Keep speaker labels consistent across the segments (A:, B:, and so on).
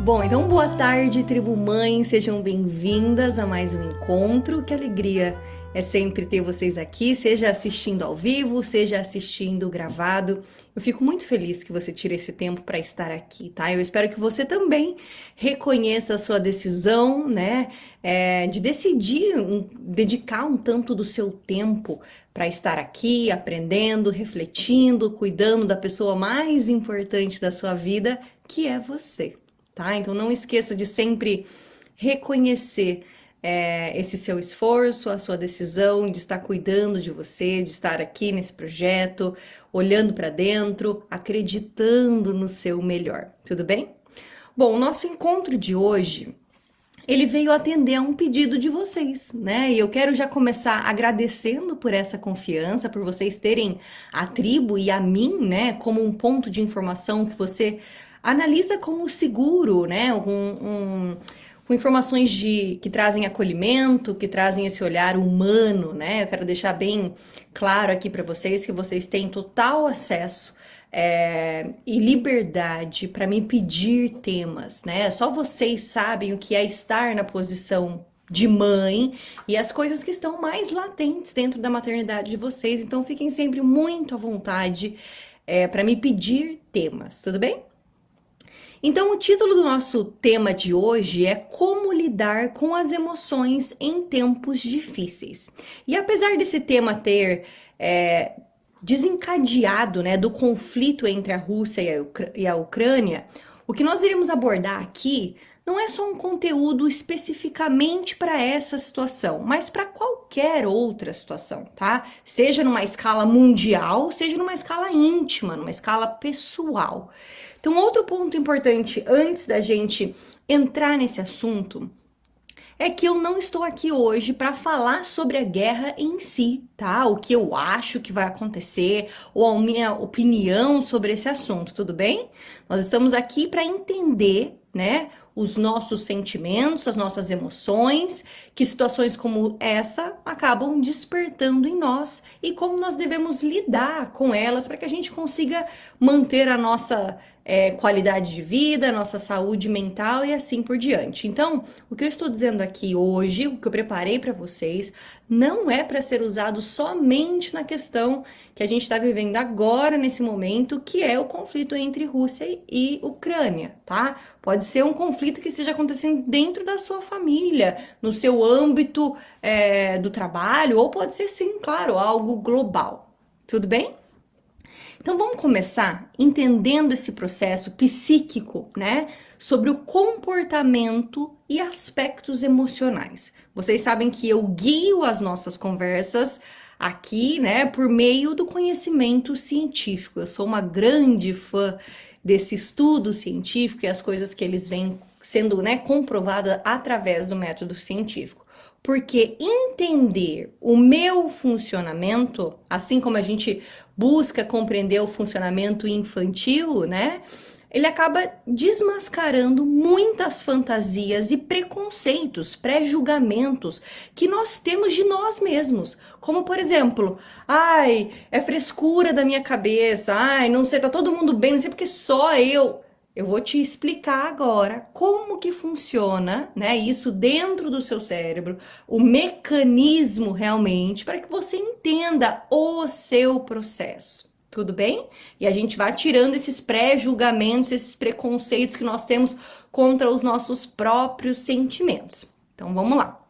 A: Bom, então boa tarde, tribo mãe, sejam bem-vindas a mais um encontro. Que alegria é sempre ter vocês aqui, seja assistindo ao vivo, seja assistindo gravado. Eu fico muito feliz que você tire esse tempo para estar aqui, tá? Eu espero que você também reconheça a sua decisão, né, de decidir dedicar um tanto do seu tempo para estar aqui, aprendendo, refletindo, cuidando da pessoa mais importante da sua vida, que é você. Tá? Então não esqueça de sempre reconhecer esse seu esforço, a sua decisão de estar cuidando de você, de estar aqui nesse projeto, olhando para dentro, acreditando no seu melhor. Tudo bem? Bom, o nosso encontro de hoje, ele veio atender a um pedido de vocês, né? E eu quero já começar agradecendo por essa confiança, por vocês terem a tribo e a mim, né, como um ponto de informação que você analisa como seguro, né? Com informações que trazem acolhimento, que trazem esse olhar humano, né? Eu quero deixar bem claro aqui para vocês que vocês têm total acesso e liberdade para me pedir temas, né? Só vocês sabem o que é estar na posição de mãe e as coisas que estão mais latentes dentro da maternidade de vocês. Então fiquem sempre muito à vontade para me pedir temas, tudo bem? Então, o título do nosso tema de hoje é Como lidar com as emoções em tempos difíceis. E apesar desse tema ter desencadeado, né, do conflito entre a Rússia e a Ucrânia, o que nós iremos abordar aqui não é só um conteúdo especificamente para essa situação, mas para qualquer outra situação, tá? Seja numa escala mundial, seja numa escala íntima, numa escala pessoal. Então, outro ponto importante antes da gente entrar nesse assunto é que eu não estou aqui hoje para falar sobre a guerra em si, tá? O que eu acho que vai acontecer ou a minha opinião sobre esse assunto, tudo bem? Nós estamos aqui para entender, né, os nossos sentimentos, as nossas emoções, que situações como essa acabam despertando em nós e como nós devemos lidar com elas para que a gente consiga manter a nossa qualidade de vida, a nossa saúde mental e assim por diante. Então, o que eu estou dizendo aqui hoje, o que eu preparei para vocês, não é para ser usado somente na questão que a gente está vivendo agora, nesse momento, que é o conflito entre Rússia e Ucrânia, tá? Pode ser um conflito que esteja acontecendo dentro da sua família, no seu âmbito do trabalho, ou pode ser, sim, claro, algo global. Tudo bem? Então vamos começar entendendo esse processo psíquico, né? Sobre o comportamento e aspectos emocionais. Vocês sabem que eu guio as nossas conversas aqui, né, por meio do conhecimento científico. Eu sou uma grande fã desse estudo científico e as coisas que eles vêm sendo, né, comprovadas através do método científico. Porque entender o meu funcionamento, assim como a gente busca compreender o funcionamento infantil, né? Ele acaba desmascarando muitas fantasias e preconceitos, pré-julgamentos que nós temos de nós mesmos. Como, por exemplo, ai, é frescura da minha cabeça, ai, não sei, tá todo mundo bem, não sei porque só eu. Eu vou te explicar agora como que funciona, né, isso dentro do seu cérebro, o mecanismo realmente, para que você entenda o seu processo. Tudo bem? E a gente vai tirando esses pré-julgamentos, esses preconceitos que nós temos contra os nossos próprios sentimentos. Então vamos lá.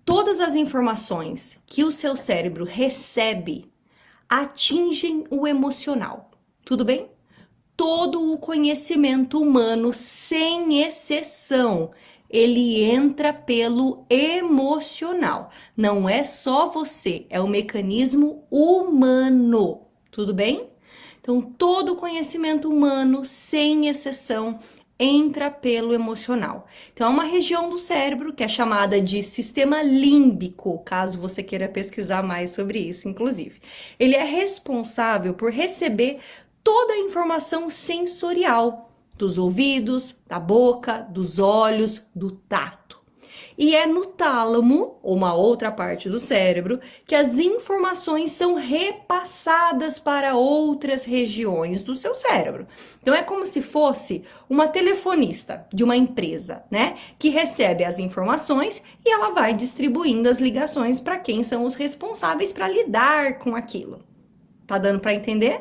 A: Todas as informações que o seu cérebro recebe atingem o emocional. Tudo bem? Todo o conhecimento humano, sem exceção, ele entra pelo emocional. Não é só você, é o mecanismo humano. Tudo bem? Então, todo o conhecimento humano, sem exceção, entra pelo emocional. Então, é uma região do cérebro que é chamada de sistema límbico, caso você queira pesquisar mais sobre isso, inclusive. Ele é responsável por receber toda a informação sensorial dos ouvidos, da boca, dos olhos, do tato. E é no tálamo, uma outra parte do cérebro, que as informações são repassadas para outras regiões do seu cérebro. Então é como se fosse uma telefonista de uma empresa, né? Que recebe as informações e ela vai distribuindo as ligações para quem são os responsáveis para lidar com aquilo. Tá dando para entender?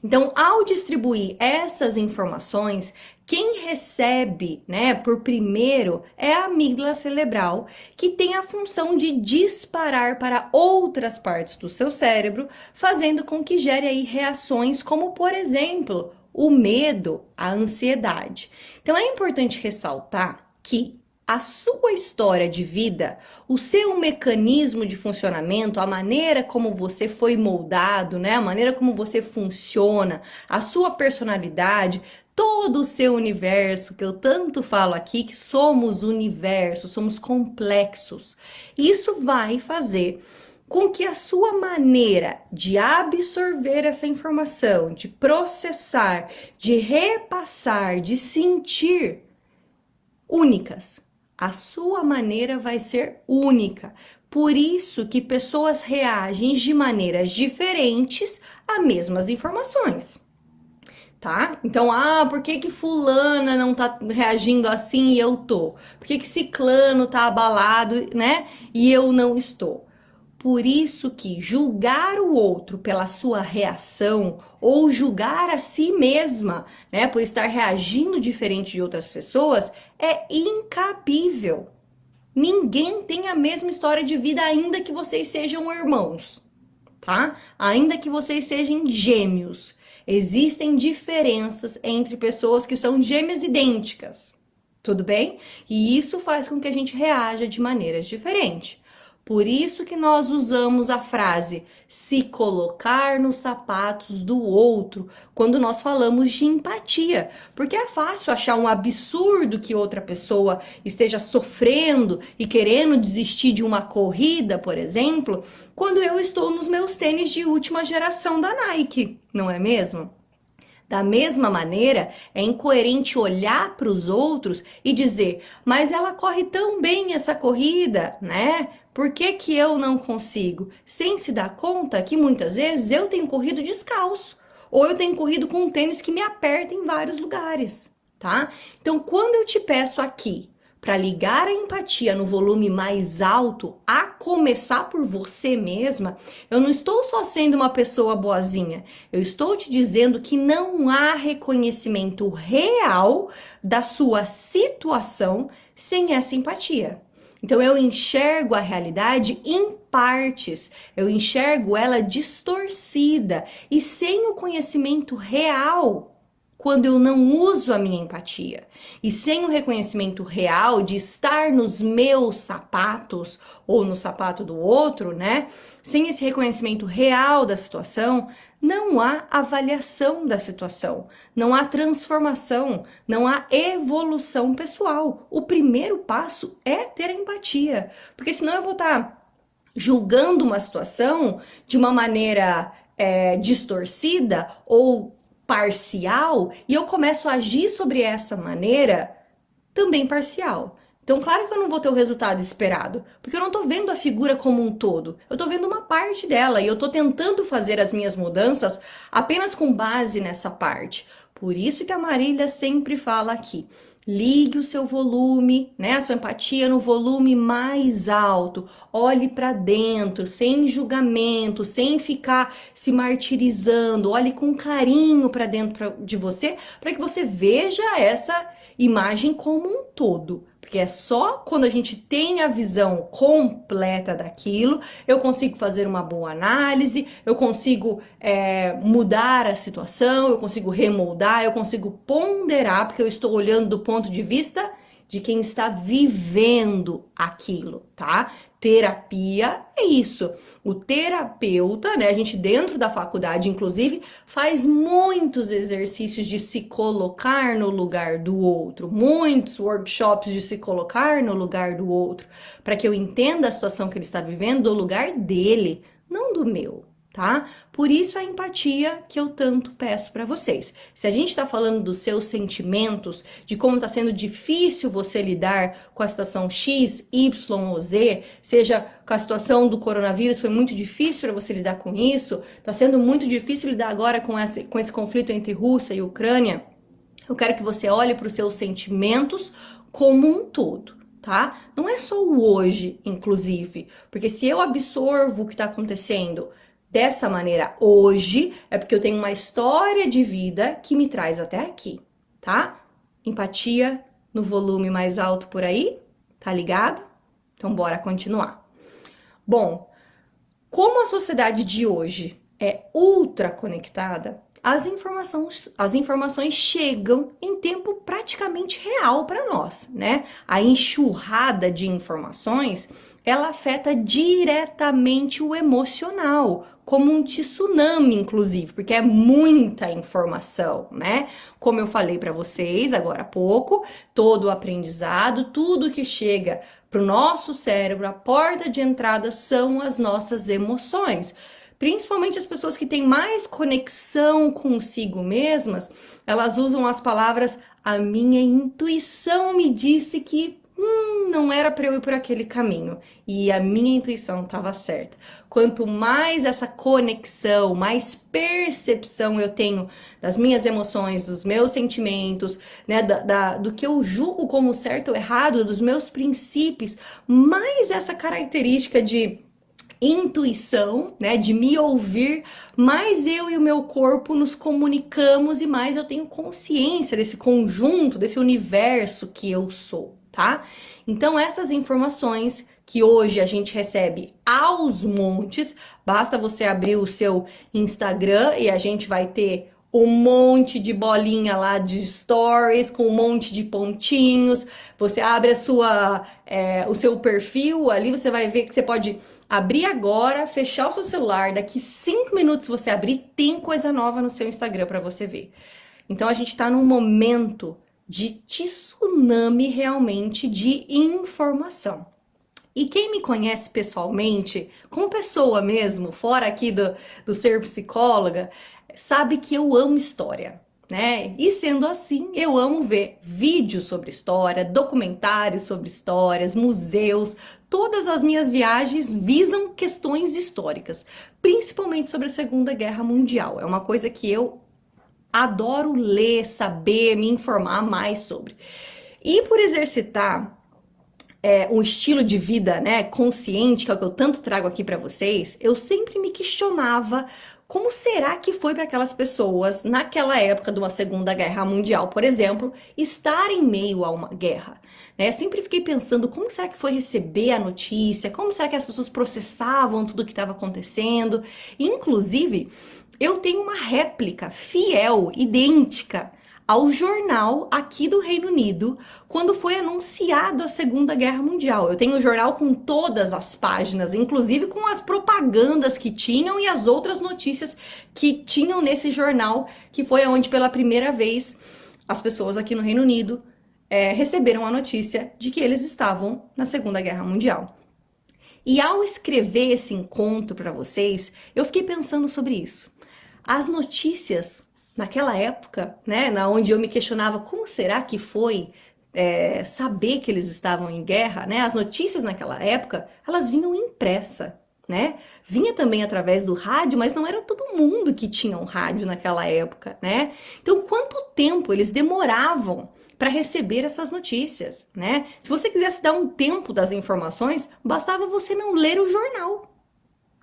A: Então, ao distribuir essas informações, quem recebe, né, por primeiro é a amígdala cerebral, que tem a função de disparar para outras partes do seu cérebro, fazendo com que gere aí reações como, por exemplo, o medo, a ansiedade. Então, é importante ressaltar que a sua história de vida, o seu mecanismo de funcionamento, a maneira como você foi moldado, né? A maneira como você funciona, a sua personalidade, todo o seu universo, que eu tanto falo aqui, que somos universo, somos complexos. Isso vai fazer com que a sua maneira de absorver essa informação, de processar, de repassar, de sentir, únicas. A sua maneira vai ser única. Por isso que pessoas reagem de maneiras diferentes a mesmas informações. Tá? Então, por que que fulana não tá reagindo assim e eu tô? Por que que ciclano tá abalado, né? E eu não estou? Por isso que julgar o outro pela sua reação ou julgar a si mesma, né, por estar reagindo diferente de outras pessoas, é incabível. Ninguém tem a mesma história de vida, ainda que vocês sejam irmãos, tá? Ainda que vocês sejam gêmeos. Existem diferenças entre pessoas que são gêmeas idênticas, tudo bem? E isso faz com que a gente reaja de maneiras diferentes. Por isso que nós usamos a frase se colocar nos sapatos do outro quando nós falamos de empatia. Porque é fácil achar um absurdo que outra pessoa esteja sofrendo e querendo desistir de uma corrida, por exemplo, quando eu estou nos meus tênis de última geração da Nike, não é mesmo? Da mesma maneira, é incoerente olhar para os outros e dizer, mas ela corre tão bem essa corrida, né? Por que que eu não consigo? Sem se dar conta que muitas vezes eu tenho corrido descalço, ou eu tenho corrido com um tênis que me aperta em vários lugares, tá? Então, quando eu te peço aqui para ligar a empatia no volume mais alto, a começar por você mesma, eu não estou só sendo uma pessoa boazinha, eu estou te dizendo que não há reconhecimento real da sua situação sem essa empatia. Então eu enxergo a realidade em partes, eu enxergo ela distorcida e sem o conhecimento real quando eu não uso a minha empatia. E sem o reconhecimento real de estar nos meus sapatos ou no sapato do outro, né? Sem esse reconhecimento real da situação, não há avaliação da situação, não há transformação, não há evolução pessoal. O primeiro passo é ter a empatia, porque senão eu vou estar julgando uma situação de uma maneira distorcida ou parcial e eu começo a agir sobre essa maneira também parcial. Então, claro que eu não vou ter o resultado esperado, porque eu não tô vendo a figura como um todo. Eu tô vendo uma parte dela e eu tô tentando fazer as minhas mudanças apenas com base nessa parte. Por isso que a Marília sempre fala aqui, ligue o seu volume, né, a sua empatia no volume mais alto. Olhe para dentro, sem julgamento, sem ficar se martirizando. Olhe com carinho para dentro de você, para que você veja essa imagem como um todo. Porque é só quando a gente tem a visão completa daquilo, eu consigo fazer uma boa análise, eu consigo mudar a situação, eu consigo remoldar, eu consigo ponderar, porque eu estou olhando do ponto de vista de quem está vivendo aquilo, tá? Terapia é isso. O terapeuta, né? A gente dentro da faculdade, inclusive, faz muitos exercícios de se colocar no lugar do outro, muitos workshops de se colocar no lugar do outro, para que eu entenda a situação que ele está vivendo do lugar dele, não do meu. tá? Por isso a empatia que eu tanto peço para vocês. Se a gente está falando dos seus sentimentos, de como está sendo difícil você lidar com a situação X, Y ou Z, seja com a situação do coronavírus, foi muito difícil para você lidar com isso, está sendo muito difícil lidar agora com esse conflito entre Rússia e Ucrânia, eu quero que você olhe para os seus sentimentos como um todo. Tá? Não é só o hoje, inclusive, porque se eu absorvo o que está acontecendo dessa maneira hoje, é porque eu tenho uma história de vida que me traz até aqui, tá? Empatia no volume mais alto por aí, tá ligado? Então bora continuar. Bom, como a sociedade de hoje é ultra conectada, as informações chegam em tempo praticamente real para nós, né? A enxurrada de informações, ela afeta diretamente o emocional, como um tsunami, inclusive, porque é muita informação, né? Como eu falei para vocês agora há pouco, todo o aprendizado, tudo que chega para o nosso cérebro, a porta de entrada são as nossas emoções. Principalmente as pessoas que têm mais conexão consigo mesmas, elas usam as palavras a minha intuição me disse que não era para eu ir por aquele caminho. E a minha intuição estava certa. Quanto mais essa conexão, mais percepção eu tenho das minhas emoções, dos meus sentimentos, né, do que eu julgo como certo ou errado, dos meus princípios, mais essa característica de intuição, né, de me ouvir, mais eu e o meu corpo nos comunicamos e mais eu tenho consciência desse conjunto, desse universo que eu sou, tá? Então essas informações que hoje a gente recebe aos montes, basta você abrir o seu Instagram e a gente vai ter um monte de bolinha lá de stories, com um monte de pontinhos, você abre o seu perfil ali, você vai ver que você pode abrir agora, fechar o seu celular, daqui 5 minutos você abrir, tem coisa nova no seu Instagram para você ver. Então a gente tá num momento de tsunami realmente de informação. E quem me conhece pessoalmente, como pessoa mesmo, fora aqui do ser psicóloga, sabe que eu amo história, né? E sendo assim, eu amo ver vídeos sobre história, documentários sobre histórias, museus. Todas as minhas viagens visam questões históricas, principalmente sobre a Segunda Guerra Mundial. É uma coisa que eu adoro ler, saber, me informar mais sobre. E por exercitar um estilo de vida, né, consciente, que é o que eu tanto trago aqui para vocês, eu sempre me questionava como será que foi para aquelas pessoas, naquela época de uma Segunda Guerra Mundial, por exemplo, estar em meio a uma guerra, né? Eu sempre fiquei pensando como será que foi receber a notícia, como será que as pessoas processavam tudo o que estava acontecendo. Inclusive, eu tenho uma réplica fiel, idêntica, ao jornal aqui do Reino Unido, quando foi anunciado a Segunda Guerra Mundial. Eu tenho o jornal com todas as páginas, inclusive com as propagandas que tinham e as outras notícias que tinham nesse jornal, que foi onde pela primeira vez as pessoas aqui no Reino Unido receberam a notícia de que eles estavam na Segunda Guerra Mundial. E ao escrever esse encontro para vocês, eu fiquei pensando sobre isso. As notícias naquela época, né, na onde eu me questionava como será que foi saber que eles estavam em guerra, né? As notícias naquela época, elas vinham impressa, né? Vinha também através do rádio, mas não era todo mundo que tinha um rádio naquela época, né? Então, quanto tempo eles demoravam para receber essas notícias, né? Se você quisesse dar um tempo das informações, bastava você não ler o jornal.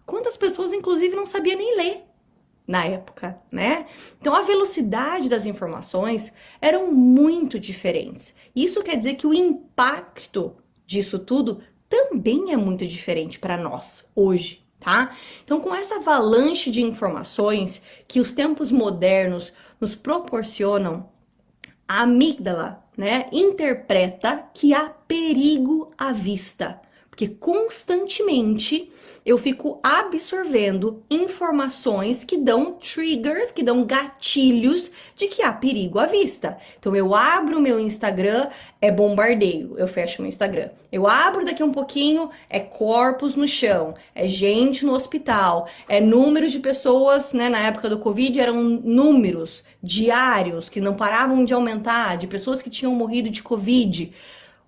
A: Quantas pessoas, inclusive, não sabiam nem ler na época, né? Então a velocidade das informações eram muito diferentes. Isso quer dizer que o impacto disso tudo também é muito diferente para nós hoje, tá? Então com essa avalanche de informações que os tempos modernos nos proporcionam, a amígdala, né, interpreta que há perigo à vista. Porque constantemente eu fico absorvendo informações que dão triggers, que dão gatilhos de que há perigo à vista. Então eu abro o meu Instagram, é bombardeio, eu fecho meu Instagram. Eu abro daqui um pouquinho, é corpos no chão, é gente no hospital, é números de pessoas, né, na época do Covid eram números diários que não paravam de aumentar, de pessoas que tinham morrido de Covid.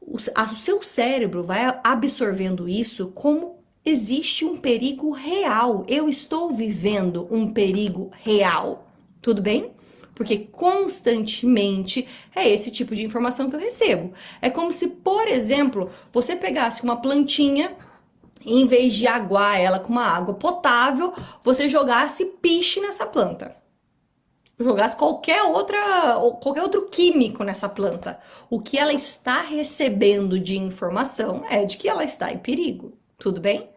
A: O seu cérebro vai absorvendo isso como existe um perigo real. Eu estou vivendo um perigo real. Tudo bem? Porque constantemente é esse tipo de informação que eu recebo. É como se, por exemplo, você pegasse uma plantinha e em vez de aguar ela com uma água potável, você jogasse piche nessa planta. Jogasse qualquer outro químico nessa planta. O que ela está recebendo de informação é de que ela está em perigo. Tudo bem?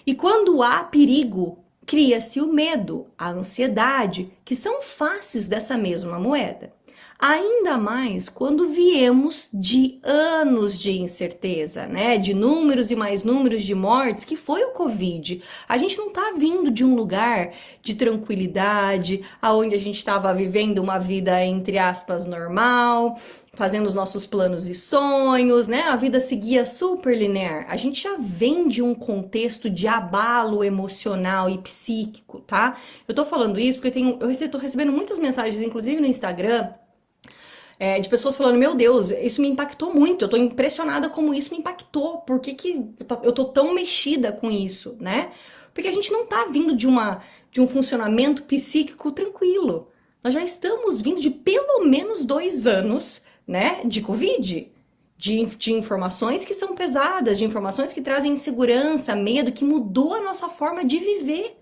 A: E quando há perigo, cria-se o medo, a ansiedade, que são faces dessa mesma moeda. Ainda mais quando viemos de anos de incerteza, né? De números e mais números de mortes, que foi o Covid. A gente não tá vindo de um lugar de tranquilidade, aonde a gente estava vivendo uma vida, entre aspas, normal, fazendo os nossos planos e sonhos, né? A vida seguia super linear. A gente já vem de um contexto de abalo emocional e psíquico, tá? Eu tô falando isso porque eu tô recebendo muitas mensagens, inclusive no Instagram, de pessoas falando, meu Deus, isso me impactou muito, eu tô impressionada como isso me impactou, por que eu tô tão mexida com isso, né? Porque a gente não tá vindo de um funcionamento psíquico tranquilo. Nós já estamos vindo de pelo menos 2 anos, né, de Covid, de informações que são pesadas, de informações que trazem insegurança, medo, que mudou a nossa forma de viver.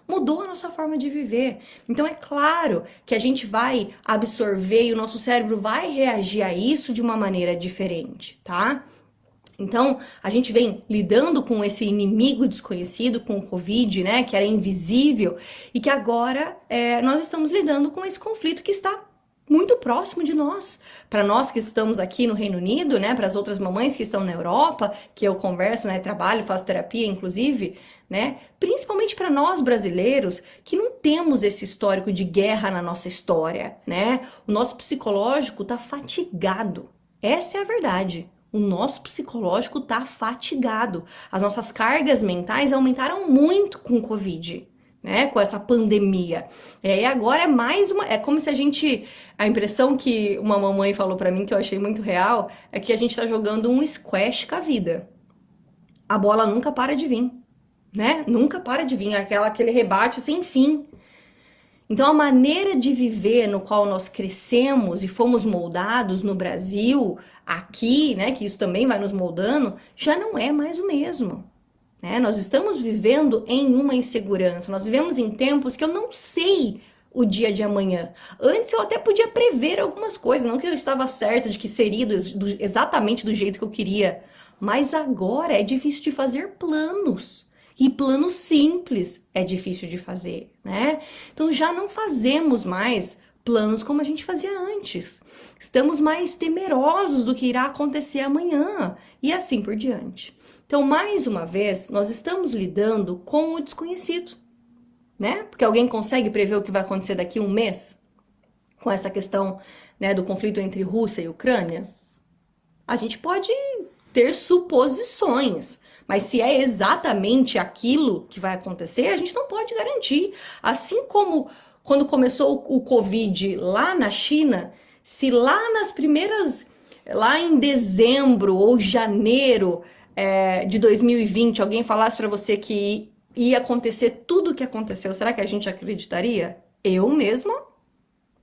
A: Mudou a nossa forma de viver. Então é claro que a gente vai absorver e o nosso cérebro vai reagir a isso de uma maneira diferente, tá? Então, a gente vem lidando com esse inimigo desconhecido, com o Covid, né, que era invisível, e que agora nós estamos lidando com esse conflito que está muito próximo de nós. Para nós que estamos aqui no Reino Unido, né, para as outras mamães que estão na Europa, que eu converso, né, trabalho, faço terapia, inclusive, né, principalmente para nós brasileiros que não temos esse histórico de guerra na nossa história, né? O nosso psicológico tá fatigado. Essa é a verdade. O nosso psicológico tá fatigado. As nossas cargas mentais aumentaram muito com o Covid, né? Com essa pandemia. E agora é mais uma. É como se a gente. A impressão que uma mamãe falou pra mim, que eu achei muito real, é que a gente tá jogando um squash com a vida. A bola nunca para de vir, né? Nunca para de vir. Aquele rebate sem fim. Então, a maneira de viver no qual nós crescemos e fomos moldados no Brasil, aqui, né, que isso também vai nos moldando, já não é mais o mesmo, né? Nós estamos vivendo em uma insegurança, nós vivemos em tempos que eu não sei o dia de amanhã. Antes eu até podia prever algumas coisas, não que eu estava certa de que seria exatamente do jeito que eu queria, mas agora é difícil de fazer planos. E plano simples é difícil de fazer, né? Então já não fazemos mais planos como a gente fazia antes. Estamos mais temerosos do que irá acontecer amanhã e assim por diante. Então, mais uma vez, nós estamos lidando com o desconhecido, né? Porque alguém consegue prever o que vai acontecer daqui a um mês? Com essa questão, né, do conflito entre Rússia e Ucrânia? A gente pode ter suposições, mas se é exatamente aquilo que vai acontecer, a gente não pode garantir. Assim como quando começou o Covid lá na China, se lá em dezembro ou janeiro de 2020, alguém falasse para você que ia acontecer tudo o que aconteceu, será que a gente acreditaria? Eu mesma?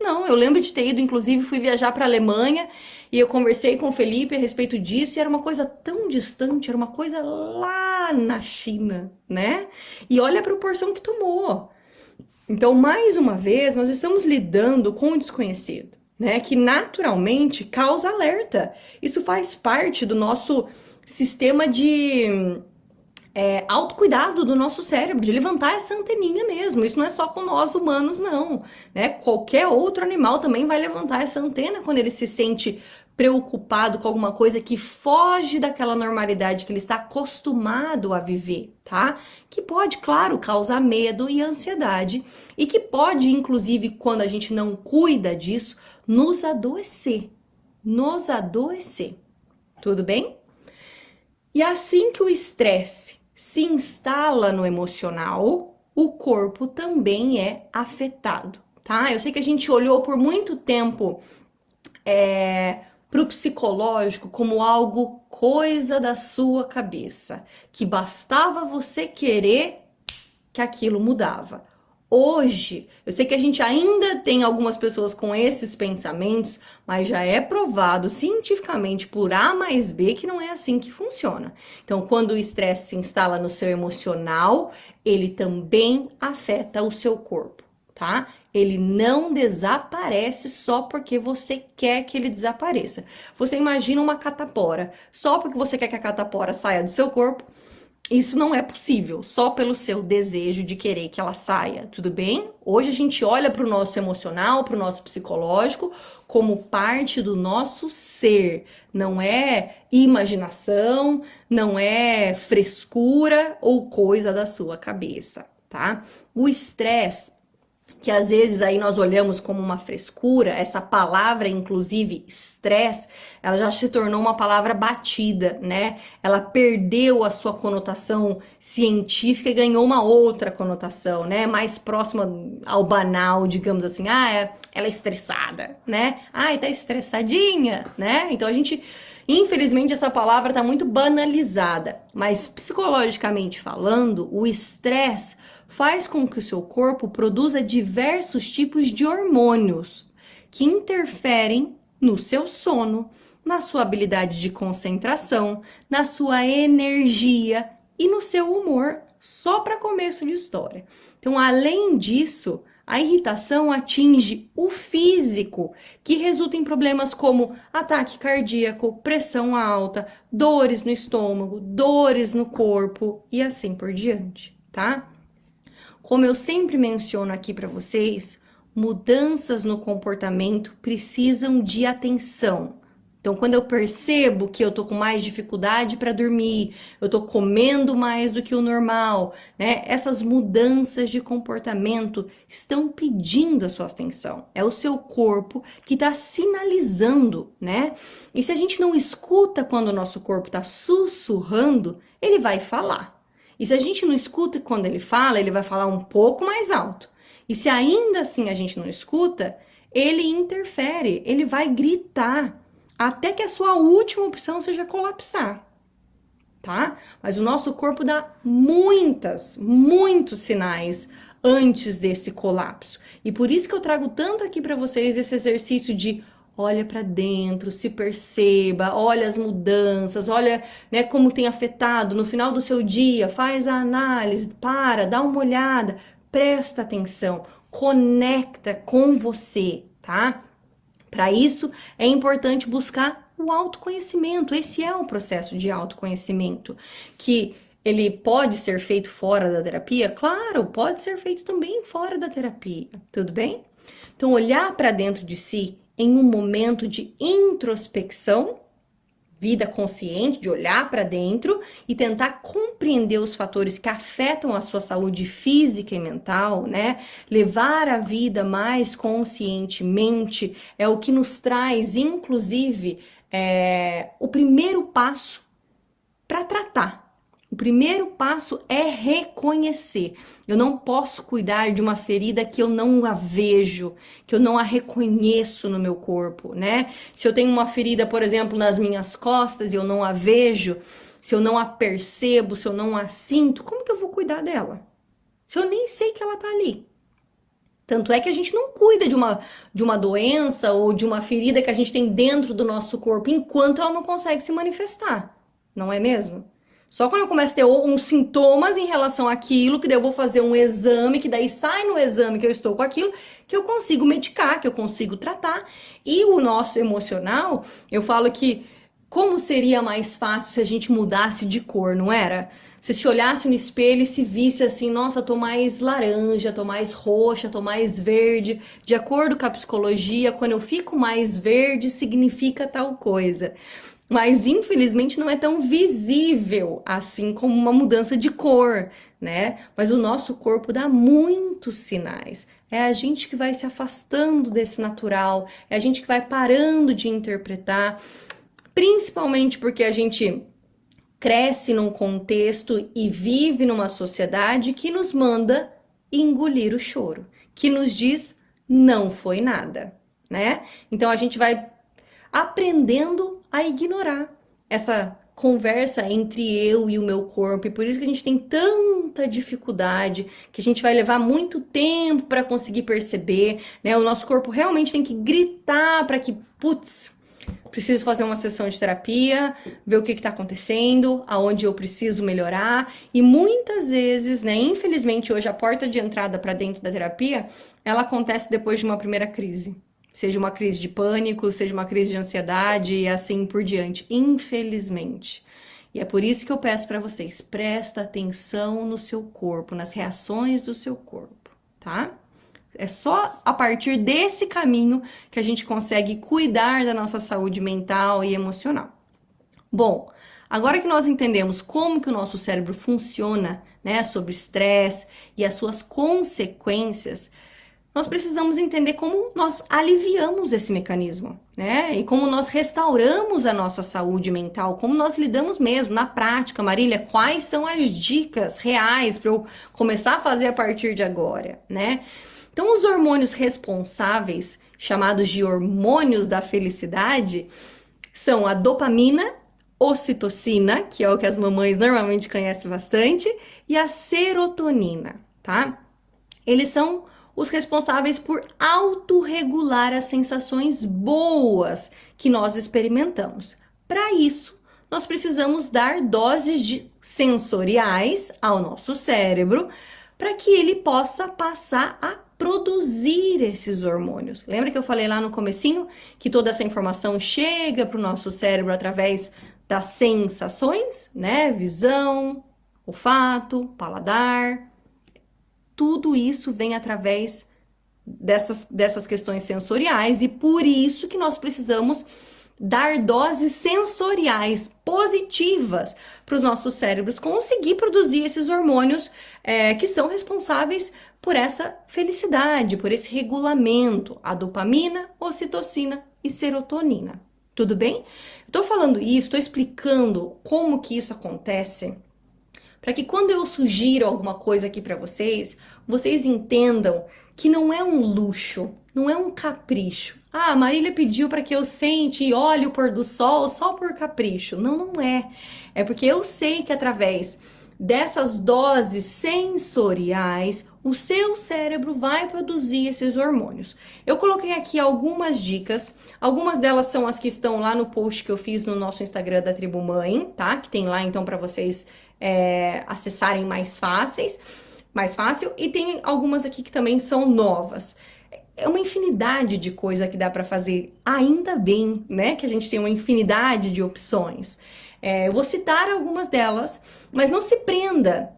A: Não, eu lembro de ter ido, inclusive fui viajar para a Alemanha e eu conversei com o Felipe a respeito disso e era uma coisa tão distante, era uma coisa lá na China, né? E olha a proporção que tomou. Então, mais uma vez, nós estamos lidando com o desconhecido, né? Que naturalmente causa alerta. Isso faz parte do nosso sistema de autocuidado do nosso cérebro, de levantar essa anteninha mesmo. Isso não é só com nós humanos, não, né? Qualquer outro animal também vai levantar essa antena quando ele se sente preocupado com alguma coisa que foge daquela normalidade que ele está acostumado a viver, tá? Que pode, claro, causar medo e ansiedade e que pode, inclusive, quando a gente não cuida disso, nos adoecer. Nos adoecer. Tudo bem? E assim que o estresse se instala no emocional, o corpo também é afetado, tá? Eu sei que a gente olhou por muito tempo para o psicológico como algo coisa da sua cabeça, que bastava você querer que aquilo mudava. Hoje, eu sei que a gente ainda tem algumas pessoas com esses pensamentos, mas já é provado cientificamente por A mais B que não é assim que funciona. Então, quando o estresse se instala no seu emocional, ele também afeta o seu corpo, tá? Ele não desaparece só porque você quer que ele desapareça. Você imagina uma catapora, só porque você quer que a catapora saia do seu corpo, isso não é possível, só pelo seu desejo de querer que ela saia, tudo bem? Hoje a gente olha para o nosso emocional, para o nosso psicológico, como parte do nosso ser. Não é imaginação, não é frescura ou coisa da sua cabeça, tá? O estresse, que às vezes aí nós olhamos como uma frescura, essa palavra, inclusive, estresse, ela já se tornou uma palavra batida, né? Ela perdeu a sua conotação científica e ganhou uma outra conotação, né? Mais próxima ao banal, digamos assim. Ela é estressada, né? Tá estressadinha, né? Então a gente... Infelizmente, essa palavra está muito banalizada, mas psicologicamente falando, o estresse faz com que o seu corpo produza diversos tipos de hormônios que interferem no seu sono, na sua habilidade de concentração, na sua energia e no seu humor, só para começo de história. Então, além disso, a irritação atinge o físico, que resulta em problemas como ataque cardíaco, pressão alta, dores no estômago, dores no corpo e assim por diante, tá? Como eu sempre menciono aqui para vocês, mudanças no comportamento precisam de atenção. Então, quando eu percebo que eu tô com mais dificuldade para dormir, eu tô comendo mais do que o normal, né? Essas mudanças de comportamento estão pedindo a sua atenção. É o seu corpo que está sinalizando, né? E se a gente não escuta quando o nosso corpo está sussurrando, ele vai falar. E se a gente não escuta quando ele vai falar um pouco mais alto. E se ainda assim a gente não escuta, ele interfere, ele vai gritar. Até que a sua última opção seja colapsar, tá? Mas o nosso corpo dá muitos sinais antes desse colapso. E por isso que eu trago tanto aqui para vocês esse exercício de olha para dentro, se perceba, olha as mudanças, olha, né, como tem afetado no final do seu dia, faz a análise, dá uma olhada, presta atenção, conecta com você, tá? Para isso, é importante buscar o autoconhecimento. Esse é um processo de autoconhecimento, que ele pode ser feito fora da terapia? Claro, pode ser feito também fora da terapia, tudo bem? Então, olhar para dentro de si em um momento de introspecção, vida consciente, de olhar para dentro e tentar compreender os fatores que afetam a sua saúde física e mental, né? Levar a vida mais conscientemente é o que nos traz, inclusive, o primeiro passo para tratar. O primeiro passo é reconhecer. Eu não posso cuidar de uma ferida que eu não a vejo, que eu não a reconheço no meu corpo, né? Se eu tenho uma ferida, por exemplo, nas minhas costas e eu não a vejo, se eu não a percebo, se eu não a sinto, como que eu vou cuidar dela? Se eu nem sei que ela tá ali. Tanto é que a gente não cuida de uma doença ou de uma ferida que a gente tem dentro do nosso corpo enquanto ela não consegue se manifestar, não é mesmo? Só quando eu começo a ter uns sintomas em relação àquilo, que daí eu vou fazer um exame, que daí sai no exame que eu estou com aquilo, que eu consigo medicar, que eu consigo tratar. E o nosso emocional, eu falo que como seria mais fácil se a gente mudasse de cor, não era? você se olhasse no espelho e se visse assim, nossa, tô mais laranja, tô mais roxa, tô mais verde. De acordo com a psicologia, quando eu fico mais verde, significa tal coisa. Mas infelizmente não é tão visível assim como uma mudança de cor, né? Mas o nosso corpo dá muitos sinais. É a gente que vai se afastando desse natural, é a gente que vai parando de interpretar, principalmente porque a gente cresce num contexto e vive numa sociedade que nos manda engolir o choro, que nos diz não foi nada, né? Então a gente vai aprendendo a ignorar essa conversa entre eu e o meu corpo, e por isso que a gente tem tanta dificuldade, que a gente vai levar muito tempo para conseguir perceber, né? O nosso corpo realmente tem que gritar para que, putz, preciso fazer uma sessão de terapia, ver o que está acontecendo, aonde eu preciso melhorar. E muitas vezes, né, infelizmente, hoje a porta de entrada para dentro da terapia, ela acontece depois de uma primeira crise. Seja uma crise de pânico, seja uma crise de ansiedade e assim por diante. Infelizmente. E é por isso que eu peço para vocês, presta atenção no seu corpo, nas reações do seu corpo, tá? É só a partir desse caminho que a gente consegue cuidar da nossa saúde mental e emocional. Bom, agora que nós entendemos como que o nosso cérebro funciona, né, sobre estresse e as suas consequências, nós precisamos entender como nós aliviamos esse mecanismo, né? E como nós restauramos a nossa saúde mental, como nós lidamos mesmo na prática. Marília, quais são as dicas reais para eu começar a fazer a partir de agora, né? Então, os hormônios responsáveis, chamados de hormônios da felicidade, são a dopamina, ocitocina, que é o que as mamães normalmente conhecem bastante, e a serotonina, tá? Eles são os responsáveis por autorregular as sensações boas que nós experimentamos. Para isso, nós precisamos dar doses sensoriais ao nosso cérebro para que ele possa passar a produzir esses hormônios. Lembra que eu falei lá no comecinho que toda essa informação chega para o nosso cérebro através das sensações, né? Visão, olfato, paladar. Tudo isso vem através dessas questões sensoriais e por isso que nós precisamos dar doses sensoriais positivas para os nossos cérebros conseguir produzir esses hormônios que são responsáveis por essa felicidade, por esse regulamento, a dopamina, ocitocina e serotonina. Tudo bem? Estou falando isso, estou explicando como que isso acontece, para que quando eu sugiro alguma coisa aqui para vocês, vocês entendam que não é um luxo, não é um capricho. Ah, a Marília pediu para que eu sente e olhe o pôr do sol só por capricho. Não, não é. É porque eu sei que através dessas doses sensoriais, o seu cérebro vai produzir esses hormônios. Eu coloquei aqui algumas dicas, algumas delas são as que estão lá no post que eu fiz no nosso Instagram da Tribo Mãe, tá? Que tem lá então para vocês acessarem mais fácil, e tem algumas aqui que também são novas. É uma infinidade de coisa que dá para fazer, ainda bem, né, que a gente tem uma infinidade de opções. Eu vou citar algumas delas, mas não se prenda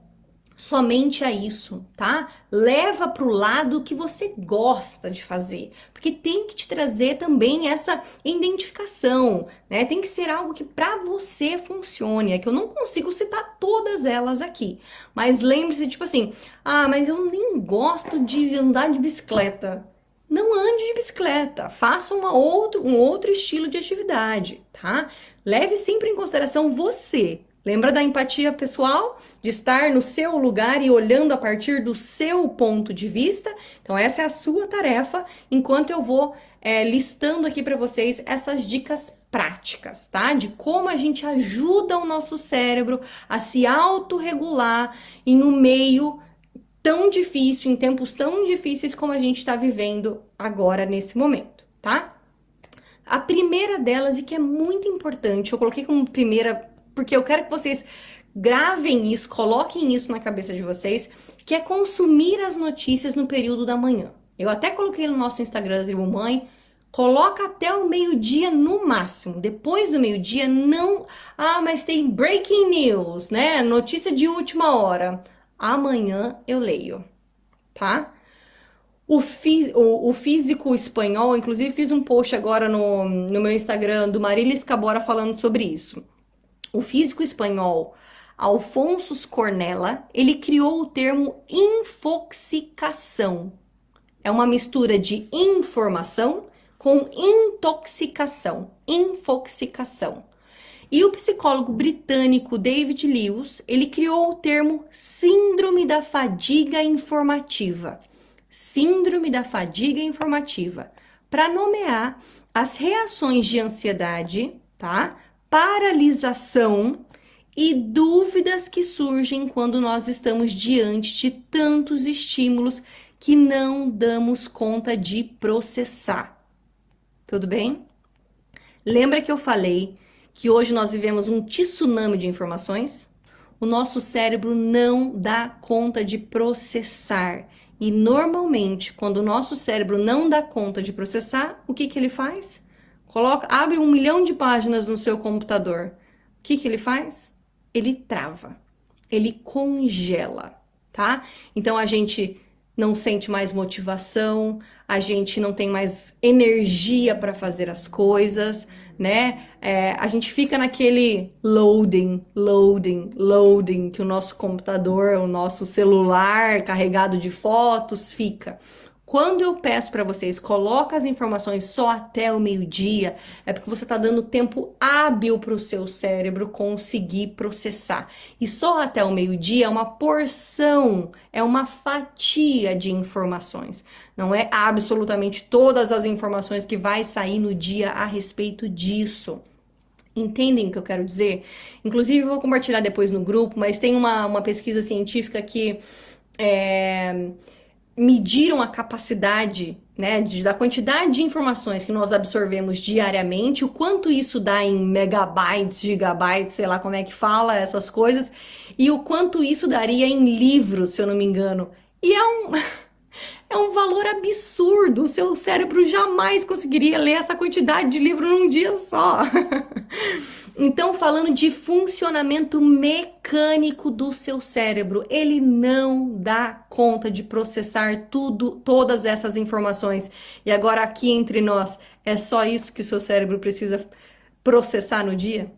A: somente a isso, tá? Leva para o lado que você gosta de fazer, porque tem que te trazer também essa identificação, né? Tem que ser algo que para você funcione, é que eu não consigo citar todas elas aqui, mas lembre-se, tipo assim, mas eu nem gosto de andar de bicicleta. Não ande de bicicleta, faça um outro estilo de atividade, tá? Leve sempre em consideração você. Lembra da empatia pessoal? De estar no seu lugar e olhando a partir do seu ponto de vista? Então essa é a sua tarefa, enquanto eu vou listando aqui para vocês essas dicas práticas, tá? De como a gente ajuda o nosso cérebro a se autorregular em um meio tão difícil, em tempos tão difíceis como a gente está vivendo agora nesse momento, tá? A primeira delas, e que é muito importante, eu coloquei como primeira porque eu quero que vocês gravem isso, coloquem isso na cabeça de vocês, que é consumir as notícias no período da manhã. Eu até coloquei no nosso Instagram da Tribo Mãe, Coloca até o meio-dia no máximo. Depois do meio-dia, não. Ah, mas tem breaking news, né? Notícia de última hora. Amanhã eu leio, tá? O físico espanhol, inclusive fiz um post agora no meu Instagram do Marília Escabora falando sobre isso. O físico espanhol Alfonso Cornella, ele criou o termo infoxicação. É uma mistura de informação com intoxicação, infoxicação. E o psicólogo britânico David Lewis, ele criou o termo síndrome da fadiga informativa. Síndrome da fadiga informativa, para nomear as reações de ansiedade, tá? Paralisação e dúvidas que surgem quando nós estamos diante de tantos estímulos que não damos conta de processar. Tudo bem? Lembra que eu falei que hoje nós vivemos um tsunami de informações? O nosso cérebro não dá conta de processar. E normalmente, quando o nosso cérebro não dá conta de processar, o que que ele faz? Abre 1 milhão de páginas no seu computador. O que que ele faz? Ele trava. Ele congela, tá? Então a gente não sente mais motivação, a gente não tem mais energia para fazer as coisas, né? A gente fica naquele loading, que o nosso computador, o nosso celular carregado de fotos fica. Quando eu peço para vocês, coloca as informações só até o meio-dia, é porque você está dando tempo hábil para o seu cérebro conseguir processar. E só até o meio-dia é uma porção, é uma fatia de informações. Não é absolutamente todas as informações que vai sair no dia a respeito disso. Entendem o que eu quero dizer? Inclusive, eu vou compartilhar depois no grupo, mas tem uma pesquisa científica que mediram a capacidade, né, da quantidade de informações que nós absorvemos diariamente, o quanto isso dá em megabytes, gigabytes, sei lá como é que fala essas coisas, e o quanto isso daria em livros, se eu não me engano. E é um valor absurdo, o seu cérebro jamais conseguiria ler essa quantidade de livro num dia só. Então, falando de funcionamento mecânico do seu cérebro, ele não dá conta de processar todas essas informações. E agora aqui entre nós, é só isso que o seu cérebro precisa processar no dia?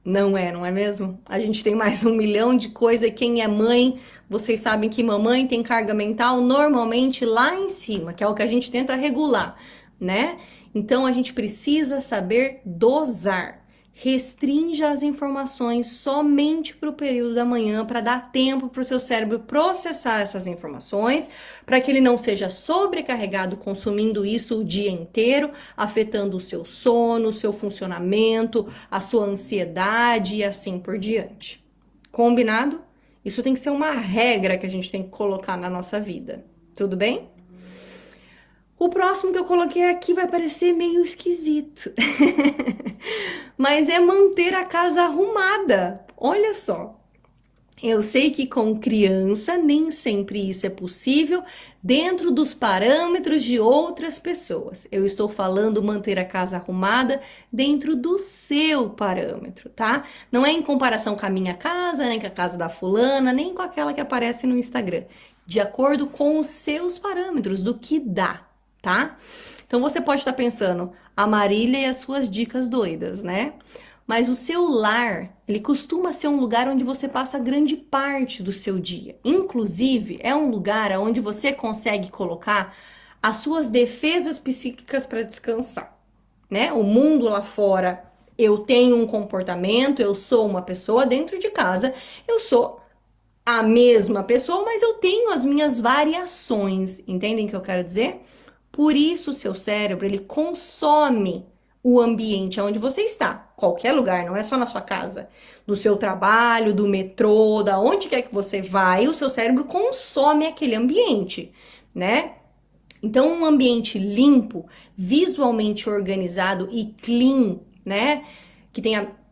A: Não é mesmo? A gente tem mais 1 milhão de coisas e quem é mãe, vocês sabem que mamãe tem carga mental normalmente lá em cima, que é o que a gente tenta regular, né? Então, a gente precisa saber dosar. Restrinja as informações somente para o período da manhã, para dar tempo para o seu cérebro processar essas informações, para que ele não seja sobrecarregado consumindo isso o dia inteiro, afetando o seu sono, o seu funcionamento, a sua ansiedade e assim por diante. Combinado? Isso tem que ser uma regra que a gente tem que colocar na nossa vida. Tudo bem? O próximo que eu coloquei aqui vai parecer meio esquisito, mas é manter a casa arrumada. Olha só, eu sei que com criança nem sempre isso é possível dentro dos parâmetros de outras pessoas. Eu estou falando manter a casa arrumada dentro do seu parâmetro, tá? Não é em comparação com a minha casa, nem com a casa da fulana, nem com aquela que aparece no Instagram. De acordo com os seus parâmetros, do que dá. Tá? Então você pode estar pensando, a Marília e as suas dicas doidas, né? Mas o seu lar, ele costuma ser um lugar onde você passa grande parte do seu dia. Inclusive, é um lugar onde você consegue colocar as suas defesas psíquicas para descansar, né? O mundo lá fora, eu tenho um comportamento, eu sou uma pessoa, dentro de casa, eu sou a mesma pessoa, mas eu tenho as minhas variações. Entendem o que eu quero dizer? Por isso, o seu cérebro, ele consome o ambiente onde você está. Qualquer lugar, não é só na sua casa. Do seu trabalho, do metrô, da onde quer que você vai, o seu cérebro consome aquele ambiente, né? Então, um ambiente limpo, visualmente organizado e clean, né?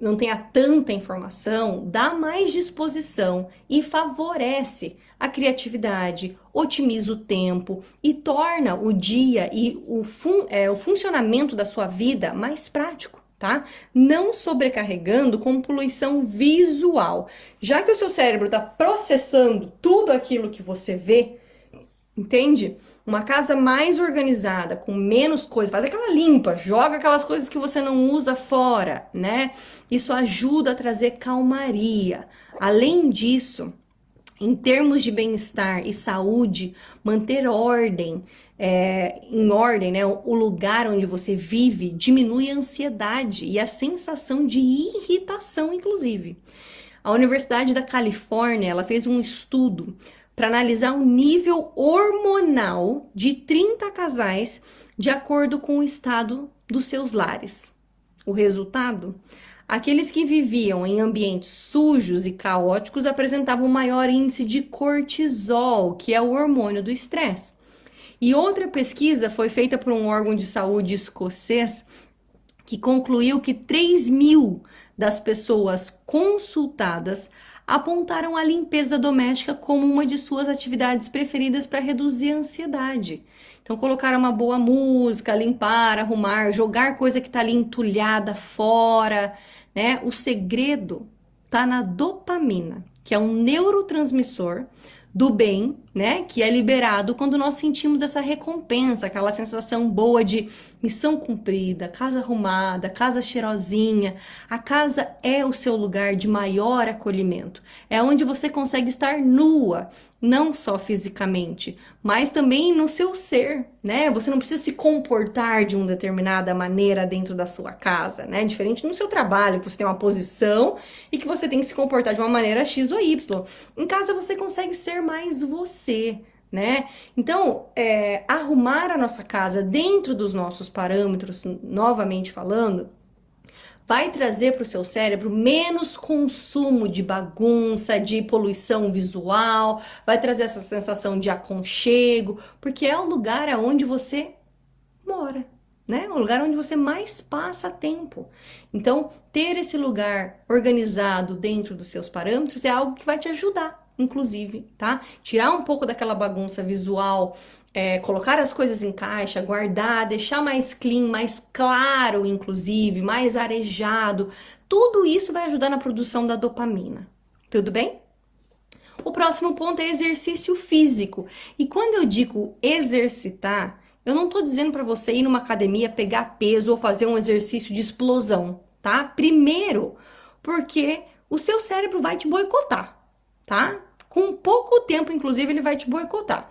A: não tenha tanta informação, dá mais disposição e favorece a criatividade, otimiza o tempo e torna o dia e o funcionamento da sua vida mais prático, tá? Não sobrecarregando com poluição visual. Já que o seu cérebro está processando tudo aquilo que você vê, entende? Uma casa mais organizada, com menos coisas, faz aquela limpa, joga aquelas coisas que você não usa fora, né? Isso ajuda a trazer calmaria. Além disso, em termos de bem-estar e saúde, manter ordem, em ordem, né? O lugar onde você vive diminui a ansiedade e a sensação de irritação, inclusive. A Universidade da Califórnia, ela fez um estudo para analisar o nível hormonal de 30 casais de acordo com o estado dos seus lares. O resultado? Aqueles que viviam em ambientes sujos e caóticos apresentavam um maior índice de cortisol, que é o hormônio do estresse. E outra pesquisa foi feita por um órgão de saúde escocês que concluiu que 3.000 das pessoas consultadas apontaram a limpeza doméstica como uma de suas atividades preferidas para reduzir a ansiedade. Então, colocar uma boa música, limpar, arrumar, jogar coisa que está ali entulhada fora, né? O segredo está na dopamina, que é um neurotransmissor do bem, né? Que é liberado quando nós sentimos essa recompensa, aquela sensação boa de missão cumprida, casa arrumada, casa cheirosinha. A casa é o seu lugar de maior acolhimento. É onde você consegue estar nua, não só fisicamente, mas também no seu ser, né? Você não precisa se comportar de uma determinada maneira dentro da sua casa, né? Diferente no seu trabalho, que você tem uma posição e que você tem que se comportar de uma maneira X ou Y. Em casa você consegue ser mais você, né? Então, arrumar a nossa casa dentro dos nossos parâmetros, novamente falando, vai trazer para o seu cérebro menos consumo de bagunça, de poluição visual, vai trazer essa sensação de aconchego, porque é o lugar onde você mora, né? O lugar onde você mais passa tempo. Então, ter esse lugar organizado dentro dos seus parâmetros é algo que vai te ajudar, inclusive, tá? Tirar um pouco daquela bagunça visual, colocar as coisas em caixa, guardar, deixar mais clean, mais claro, inclusive, mais arejado. Tudo isso vai ajudar na produção da dopamina. Tudo bem? O próximo ponto é exercício físico. E quando eu digo exercitar, eu não tô dizendo para você ir numa academia, pegar peso ou fazer um exercício de explosão, tá? Primeiro, porque o seu cérebro vai te boicotar, tá? Com pouco tempo, inclusive, ele vai te boicotar.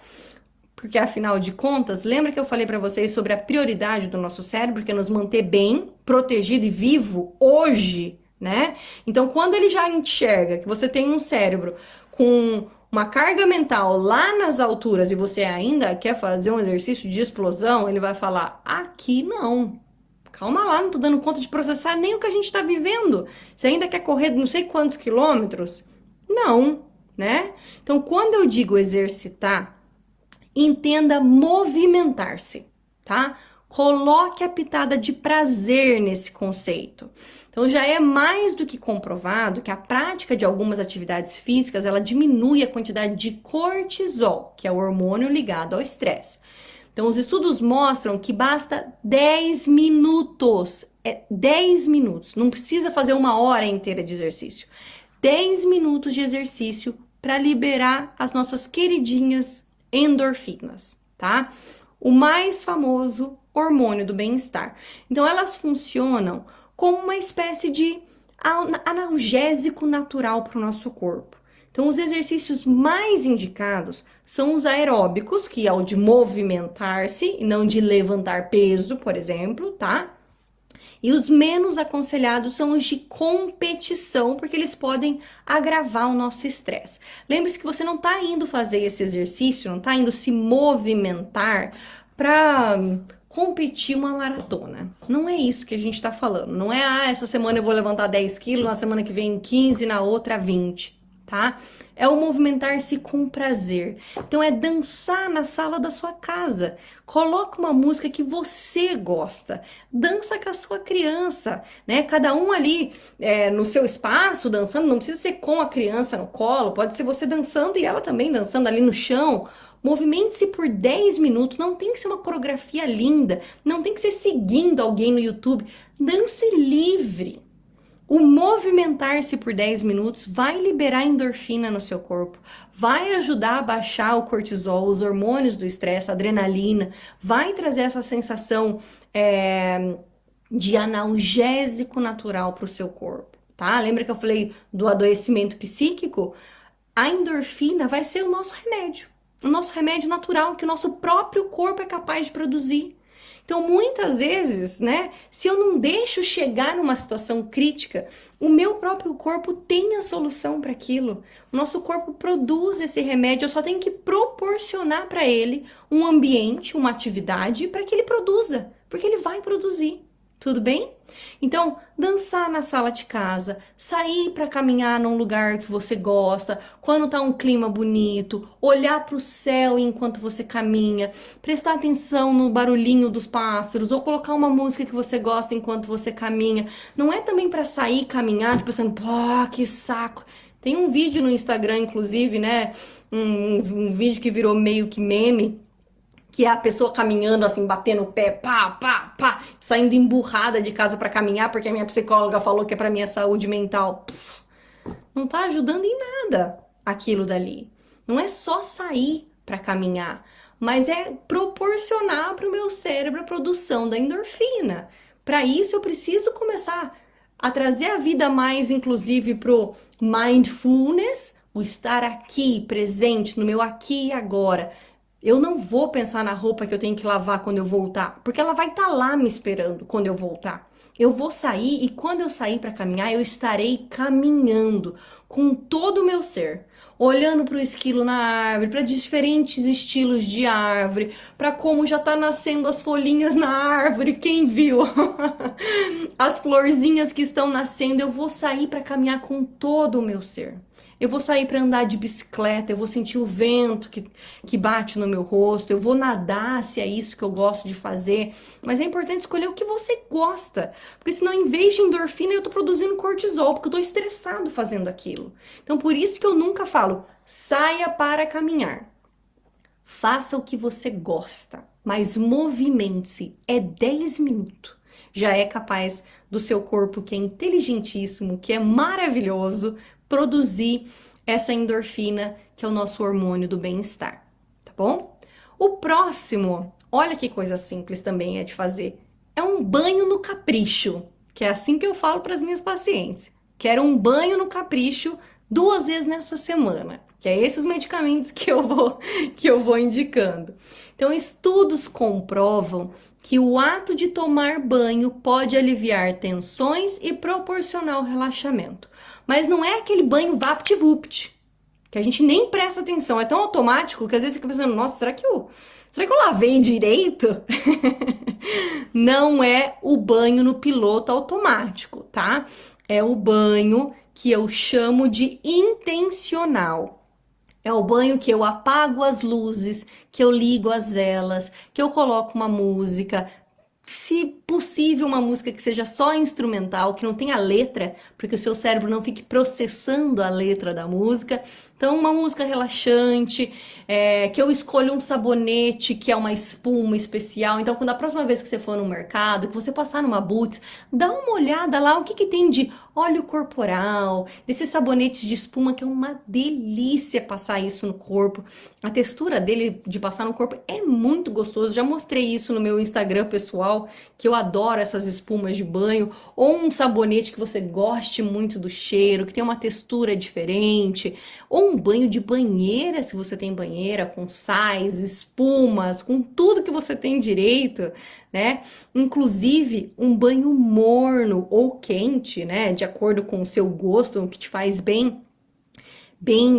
A: Porque, afinal de contas, lembra que eu falei para vocês sobre a prioridade do nosso cérebro, que é nos manter bem, protegido e vivo hoje, né? Então, quando ele já enxerga que você tem um cérebro com uma carga mental lá nas alturas e você ainda quer fazer um exercício de explosão, ele vai falar, aqui não. Calma lá, não tô dando conta de processar nem o que a gente tá vivendo. Você ainda quer correr não sei quantos quilômetros? Não, né? Então, quando eu digo exercitar, entenda movimentar-se, tá? Coloque a pitada de prazer nesse conceito. Então, já é mais do que comprovado que a prática de algumas atividades físicas, ela diminui a quantidade de cortisol, que é o hormônio ligado ao estresse. Então, os estudos mostram que basta 10 minutos, 10 minutos, não precisa fazer uma hora inteira de exercício. 10 minutos de exercício para liberar as nossas queridinhas endorfinas, tá? O mais famoso hormônio do bem-estar. Então, elas funcionam como uma espécie de analgésico natural para o nosso corpo. Então, os exercícios mais indicados são os aeróbicos, que é o de movimentar-se e não de levantar peso, por exemplo, tá? E os menos aconselhados são os de competição, porque eles podem agravar o nosso estresse. Lembre-se que você não está indo fazer esse exercício, não está indo se movimentar para competir uma maratona. Não é isso que a gente está falando. Não é, essa semana eu vou levantar 10 quilos, na semana que vem 15, na outra 20. tá? É o movimentar-se com prazer. Então é dançar na sala da sua casa. Coloca uma música que você gosta. Dança com a sua criança, né? Cada um ali no seu espaço dançando. Não precisa ser com a criança no colo. Pode ser você dançando e ela também dançando ali no chão. Movimente-se por 10 minutos. Não tem que ser uma coreografia linda. Não tem que ser seguindo alguém no YouTube. Dance livre. O movimentar-se por 10 minutos vai liberar endorfina no seu corpo, vai ajudar a baixar o cortisol, os hormônios do estresse, a adrenalina, vai trazer essa sensação de analgésico natural para o seu corpo, tá? Lembra que eu falei do adoecimento psíquico? A endorfina vai ser o nosso remédio natural que o nosso próprio corpo é capaz de produzir. Então, muitas vezes, né, se eu não deixo chegar numa situação crítica, o meu próprio corpo tem a solução para aquilo. O nosso corpo produz esse remédio, eu só tenho que proporcionar para ele um ambiente, uma atividade para que ele produza, porque ele vai produzir. Tudo bem? Então, dançar na sala de casa, sair para caminhar num lugar que você gosta, quando tá um clima bonito, olhar para o céu enquanto você caminha, prestar atenção no barulhinho dos pássaros, ou colocar uma música que você gosta enquanto você caminha. Não é também para sair caminhar, pensando, pô, que saco. Tem um vídeo no Instagram, inclusive, né? Um vídeo que virou meio que meme, que é a pessoa caminhando assim, batendo o pé, pá, pá, pá, saindo emburrada de casa para caminhar, porque a minha psicóloga falou que é para minha saúde mental. Não tá ajudando em nada aquilo dali. Não é só sair para caminhar, mas é proporcionar para o meu cérebro a produção da endorfina. Para isso eu preciso começar a trazer a vida mais, inclusive, pro mindfulness, o estar aqui, presente, no meu aqui e agora. Eu não vou pensar na roupa que eu tenho que lavar quando eu voltar, porque ela vai estar lá me esperando quando eu voltar. Eu vou sair e quando eu sair para caminhar, eu estarei caminhando com todo o meu ser, olhando para o esquilo na árvore, para diferentes estilos de árvore, para como já tá nascendo as folhinhas na árvore, quem viu? As florzinhas que estão nascendo, eu vou sair para caminhar com todo o meu ser. Eu vou sair para andar de bicicleta, eu vou sentir o vento que bate no meu rosto, eu vou nadar se é isso que eu gosto de fazer. Mas é importante escolher o que você gosta, porque senão em vez de endorfina eu tô produzindo cortisol, porque eu tô estressado fazendo aquilo. Então por isso que eu nunca falo, saia para caminhar. Faça o que você gosta, mas movimente-se, é 10 minutos. Já é capaz do seu corpo, que é inteligentíssimo, que é maravilhoso, produzir essa endorfina, que é o nosso hormônio do bem-estar, tá bom? O próximo, olha que coisa simples também é de fazer, é um banho no capricho, que é assim que eu falo para as minhas pacientes. Quero um banho no capricho 2 vezes nessa semana, que é esses medicamentos que eu vou indicando. Então, estudos comprovam que o ato de tomar banho pode aliviar tensões e proporcionar o relaxamento. Mas não é aquele banho vapt-vupt, que a gente nem presta atenção. É tão automático que às vezes você fica pensando, nossa, será que eu lavei direito? Não é o banho no piloto automático, tá? É o banho que eu chamo de intencional. É o banho que eu apago as luzes, que eu ligo as velas, que eu coloco uma música, se possível uma música que seja só instrumental, que não tenha letra, porque o seu cérebro não fique processando a letra da música. Então, uma música relaxante, que eu escolha um sabonete que é uma espuma especial. Então, quando a próxima vez que você for no mercado, que você passar numa Boots, dá uma olhada lá o que tem de óleo corporal, desses sabonetes de espuma, que é uma delícia passar isso no corpo. A textura dele de passar no corpo é muito gostoso. Já mostrei isso no meu Instagram pessoal, que eu adoro essas espumas de banho. Ou um sabonete que você goste muito do cheiro, que tem uma textura diferente. Ou um banho de banheira, se você tem banheira, com sais, espumas, com tudo que você tem direito, né? Inclusive um banho morno ou quente, né? De acordo com o seu gosto, o que te faz bem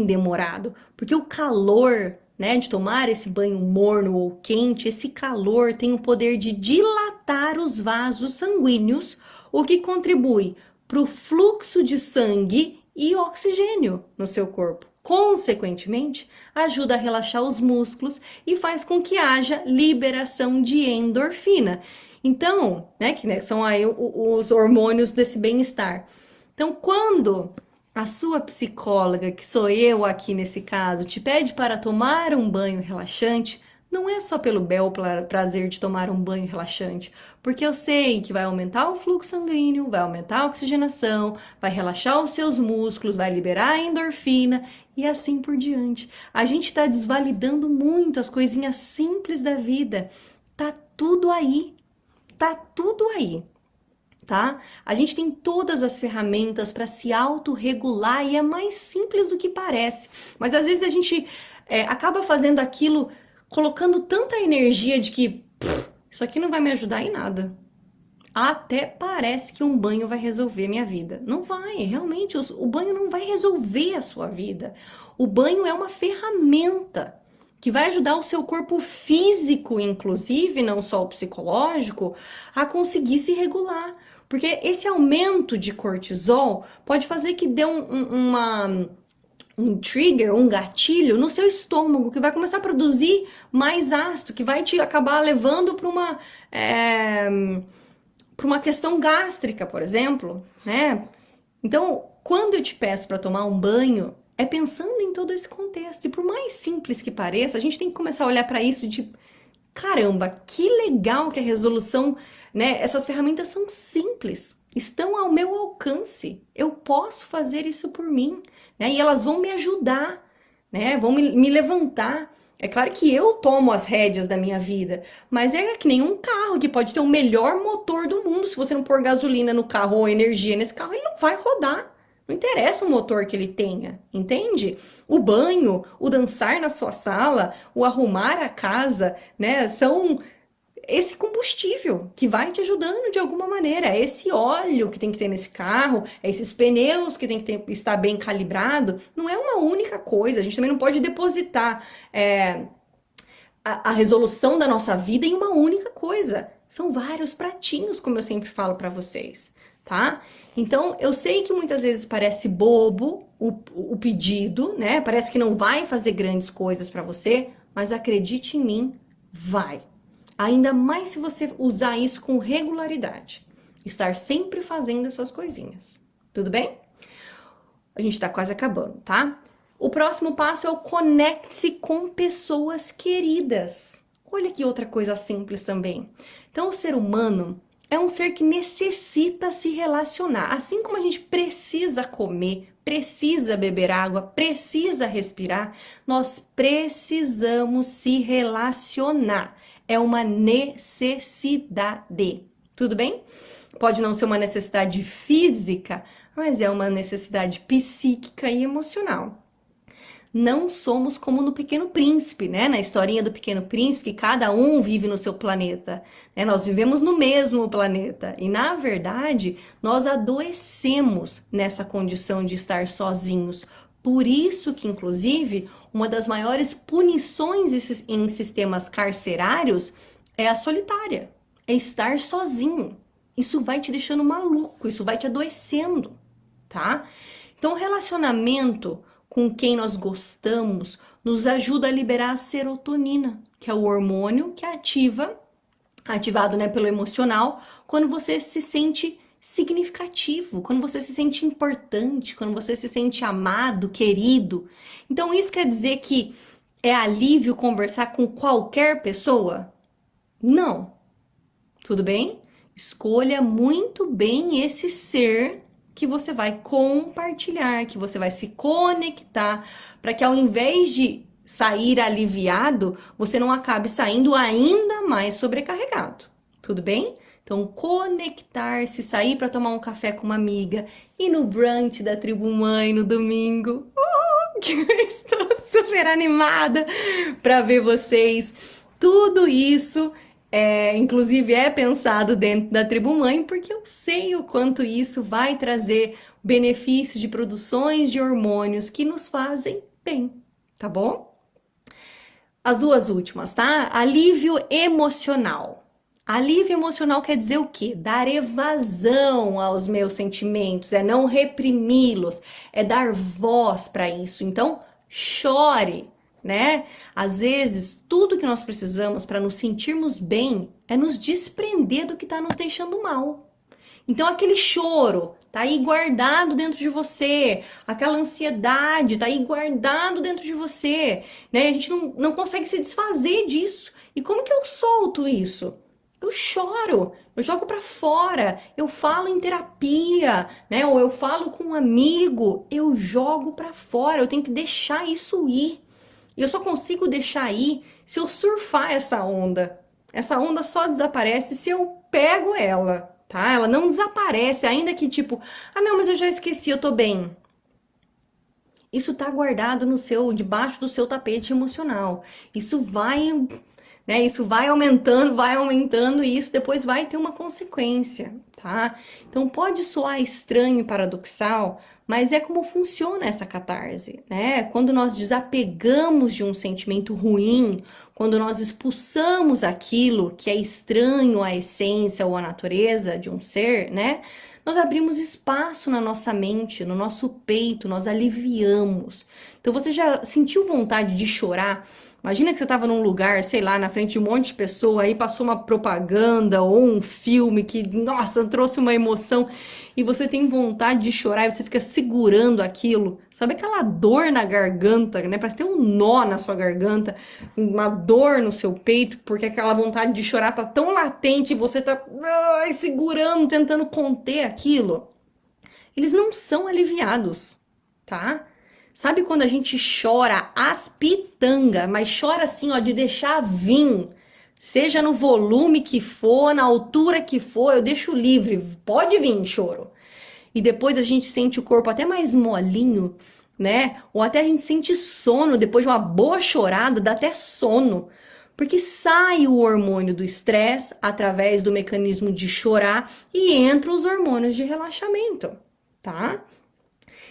A: demorado. Porque o calor, né, de tomar esse banho morno ou quente, esse calor tem o poder de dilatar os vasos sanguíneos, o que contribui para o fluxo de sangue e oxigênio no seu corpo. Consequentemente, ajuda a relaxar os músculos e faz com que haja liberação de endorfina. Então, que são aí os hormônios desse bem-estar. Então, quando a sua psicóloga, que sou eu aqui nesse caso, te pede para tomar um banho relaxante, não é só pelo bel prazer de tomar um banho relaxante, porque eu sei que vai aumentar o fluxo sanguíneo, vai aumentar a oxigenação, vai relaxar os seus músculos, vai liberar a endorfina e assim por diante. A gente está desvalidando muito as coisinhas simples da vida. Tá tudo aí. Tá tudo aí, tá? A gente tem todas as ferramentas para se autorregular e é mais simples do que parece. Mas às vezes a gente acaba fazendo aquilo, colocando tanta energia de que isso aqui não vai me ajudar em nada. Até parece que um banho vai resolver minha vida. Não vai, realmente, o banho não vai resolver a sua vida. O banho é uma ferramenta que vai ajudar o seu corpo físico, inclusive, não só o psicológico, a conseguir se regular. Porque esse aumento de cortisol pode fazer que dê um trigger, um gatilho no seu estômago, que vai começar a produzir mais ácido, que vai te acabar levando para uma questão gástrica, por exemplo, né? Então, quando eu te peço para tomar um banho, é pensando em todo esse contexto. E por mais simples que pareça, a gente tem que começar a olhar para isso de caramba, que legal que a resolução, né? Essas ferramentas são simples, estão ao meu alcance. Eu posso fazer isso por mim, né? E elas vão me ajudar, né? Vão me levantar. É claro que eu tomo as rédeas da minha vida, mas é que nem um carro que pode ter o melhor motor do mundo. Se você não pôr gasolina no carro ou energia nesse carro, ele não vai rodar. Não interessa o motor que ele tenha, entende? O banho, o dançar na sua sala, o arrumar a casa, né? São esse combustível que vai te ajudando de alguma maneira. É esse óleo que tem que ter nesse carro, é esses pneus que tem que estar bem calibrado. Não é uma única coisa. A gente também não pode depositar a resolução da nossa vida em uma única coisa. São vários pratinhos, como eu sempre falo para vocês, tá? Então, eu sei que muitas vezes parece bobo o pedido, né? Parece que não vai fazer grandes coisas para você, mas acredite em mim, vai. Ainda mais se você usar isso com regularidade. Estar sempre fazendo essas coisinhas. Tudo bem? A gente tá quase acabando, tá? O próximo passo é o conecte-se com pessoas queridas. Olha que outra coisa simples também. Então, o ser humano é um ser que necessita se relacionar. Assim como a gente precisa comer, precisa beber água, precisa respirar, nós precisamos se relacionar. É uma necessidade. Tudo bem? Pode não ser uma necessidade física, mas é uma necessidade psíquica e emocional. Não somos como no Pequeno Príncipe, né? Na historinha do Pequeno Príncipe, que cada um vive no seu planeta, né? Nós vivemos no mesmo planeta e, na verdade, nós adoecemos nessa condição de estar sozinhos. Por isso que, inclusive, uma das maiores punições em sistemas carcerários é a solitária, é estar sozinho. Isso vai te deixando maluco, isso vai te adoecendo, tá? Então, o relacionamento com quem nós gostamos nos ajuda a liberar a serotonina, que é o hormônio que ativado, né, pelo emocional, quando você se sente significativo, quando você se sente importante, quando você se sente amado, querido. Então, isso quer dizer que é alívio conversar com qualquer pessoa? Não. Tudo bem? Escolha muito bem esse ser que você vai compartilhar, que você vai se conectar, para que ao invés de sair aliviado, você não acabe saindo ainda mais sobrecarregado. Tudo bem? Então, conectar-se, sair para tomar um café com uma amiga, ir no brunch da Tribo Mãe no domingo. Que eu estou super animada para ver vocês. Tudo isso inclusive é pensado dentro da Tribo Mãe, porque eu sei o quanto isso vai trazer benefícios de produções de hormônios que nos fazem bem, tá bom? As duas últimas, tá? Alívio emocional. Alívio emocional quer dizer o quê? Dar evasão aos meus sentimentos, é não reprimi-los, é dar voz para isso. Então, chore, né? Às vezes, tudo que nós precisamos para nos sentirmos bem é nos desprender do que está nos deixando mal. Então, aquele choro tá aí guardado dentro de você, aquela ansiedade tá aí guardado dentro de você, né? A gente não consegue se desfazer disso. E como que eu solto isso? Eu choro, eu jogo pra fora, eu falo em terapia, né? Ou eu falo com um amigo, eu jogo pra fora, eu tenho que deixar isso ir. E eu só consigo deixar ir se eu surfar essa onda. Essa onda só desaparece se eu pego ela, tá? Ela não desaparece, ainda que tipo, ah não, mas eu já esqueci, eu tô bem. Isso tá guardado no seu, debaixo do seu tapete emocional. Isso vai, né? Isso vai aumentando e isso depois vai ter uma consequência, tá? Então pode soar estranho e paradoxal, mas é como funciona essa catarse, né? Quando nós desapegamos de um sentimento ruim, quando nós expulsamos aquilo que é estranho à essência ou à natureza de um ser, né? Nós abrimos espaço na nossa mente, no nosso peito, nós aliviamos. Então você já sentiu vontade de chorar? Imagina que você estava num lugar, sei lá, na frente de um monte de pessoa, aí passou uma propaganda ou um filme que, nossa, trouxe uma emoção e você tem vontade de chorar e você fica segurando aquilo. Sabe aquela dor na garganta, né? Parece ter um nó na sua garganta, uma dor no seu peito, porque aquela vontade de chorar tá tão latente e você tá segurando, tentando conter aquilo. Eles não são aliviados, tá? Sabe quando a gente chora as pitangas, mas chora assim, ó, de deixar vir, seja no volume que for, na altura que for, eu deixo livre, pode vir choro. E depois a gente sente o corpo até mais molinho, né? Ou até a gente sente sono, depois de uma boa chorada, dá até sono. Porque sai o hormônio do estresse através do mecanismo de chorar e entra os hormônios de relaxamento, tá?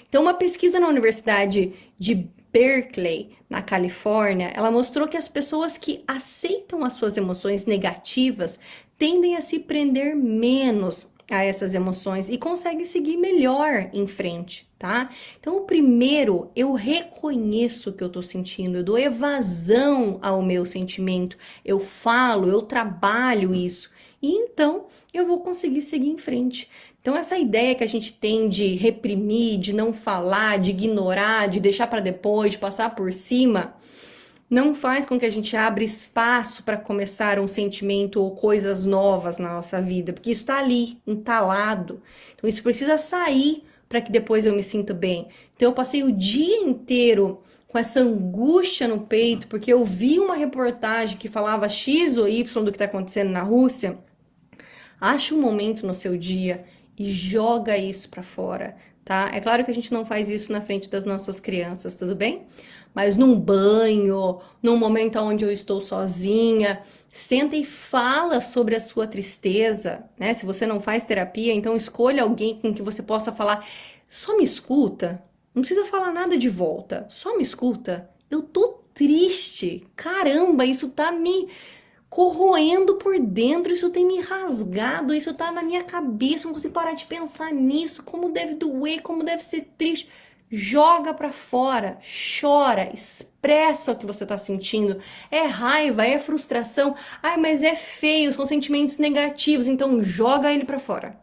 A: Então, uma pesquisa na Universidade de Berkeley, na Califórnia, ela mostrou que as pessoas que aceitam as suas emoções negativas tendem a se prender menos a essas emoções e conseguem seguir melhor em frente, tá? Então, o primeiro, eu reconheço o que eu tô sentindo, eu dou evasão ao meu sentimento, eu falo, eu trabalho isso, e então eu vou conseguir seguir em frente. Então, essa ideia que a gente tem de reprimir, de não falar, de ignorar, de deixar para depois, de passar por cima, não faz com que a gente abra espaço para começar um sentimento ou coisas novas na nossa vida, porque isso está ali, entalado. Então, isso precisa sair para que depois eu me sinta bem. Então, eu passei o dia inteiro com essa angústia no peito, porque eu vi uma reportagem que falava X ou Y do que está acontecendo na Rússia. Acha um momento no seu dia e joga isso para fora, tá? É claro que a gente não faz isso na frente das nossas crianças, tudo bem? Mas num banho, num momento onde eu estou sozinha, senta e fala sobre a sua tristeza, né? Se você não faz terapia, então escolha alguém com que você possa falar, só me escuta, não precisa falar nada de volta, só me escuta. Eu tô triste, caramba, isso tá me corroendo por dentro, isso tem me rasgado, isso tá na minha cabeça, não consigo parar de pensar nisso, como deve doer, como deve ser triste. Joga pra fora, chora, expressa o que você tá sentindo. É raiva, é frustração, ai, mas é feio, são sentimentos negativos, então joga ele pra fora.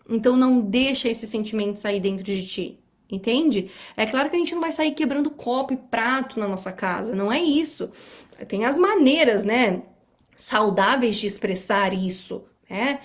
A: Então não deixa esse sentimento sair dentro de ti. Entende? É claro que a gente não vai sair quebrando copo e prato na nossa casa, não é isso. Tem as maneiras, né, saudáveis de expressar isso, né?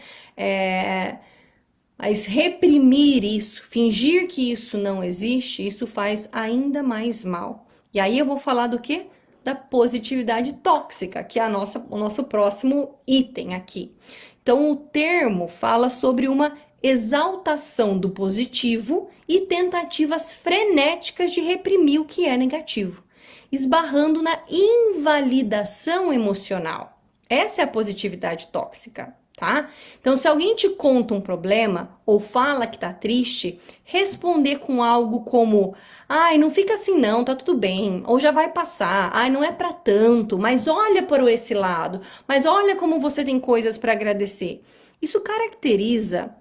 A: Mas reprimir isso, fingir que isso não existe, isso faz ainda mais mal. E aí eu vou falar do quê? Da positividade tóxica, que é o nosso próximo item aqui. Então, o termo fala sobre uma exaltação do positivo e tentativas frenéticas de reprimir o que é negativo, esbarrando na invalidação emocional. Essa é a positividade tóxica, tá? Então, se alguém te conta um problema ou fala que tá triste, responder com algo como: ai, não fica assim não, tá tudo bem, ou já vai passar, ai, não é pra tanto, mas olha por esse lado, mas olha como você tem coisas para agradecer. Isso caracteriza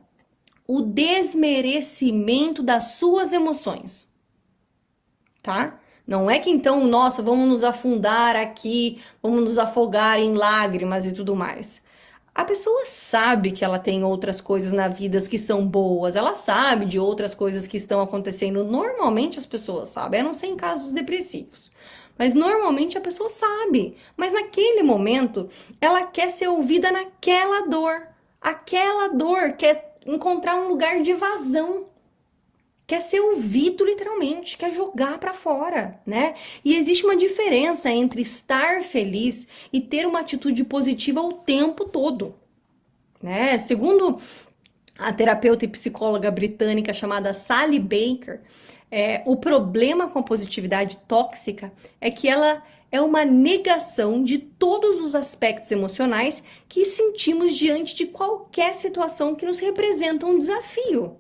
A: o desmerecimento das suas emoções, tá? Não é que então, nossa, vamos nos afundar aqui, vamos nos afogar em lágrimas e tudo mais. A pessoa sabe que ela tem outras coisas na vida que são boas, ela sabe de outras coisas que estão acontecendo. Normalmente as pessoas sabem, a não ser em casos depressivos. Mas normalmente a pessoa sabe. Mas naquele momento, ela quer ser ouvida naquela dor. Aquela dor quer encontrar um lugar de evasão. Quer ser ouvido literalmente, quer jogar pra fora, né? E existe uma diferença entre estar feliz e ter uma atitude positiva o tempo todo, né? Segundo a terapeuta e psicóloga britânica chamada Sally Baker, o problema com a positividade tóxica é que ela é uma negação de todos os aspectos emocionais que sentimos diante de qualquer situação que nos representa um desafio.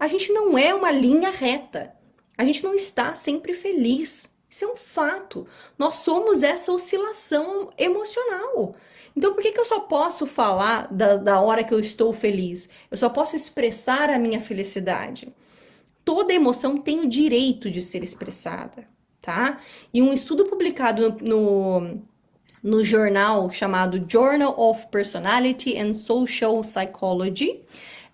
A: A gente não é uma linha reta. A gente não está sempre feliz. Isso é um fato. Nós somos essa oscilação emocional. Então, por que eu só posso falar da hora que eu estou feliz? Eu só posso expressar a minha felicidade. Toda emoção tem o direito de ser expressada, tá? E um estudo publicado no jornal chamado Journal of Personality and Social Psychology,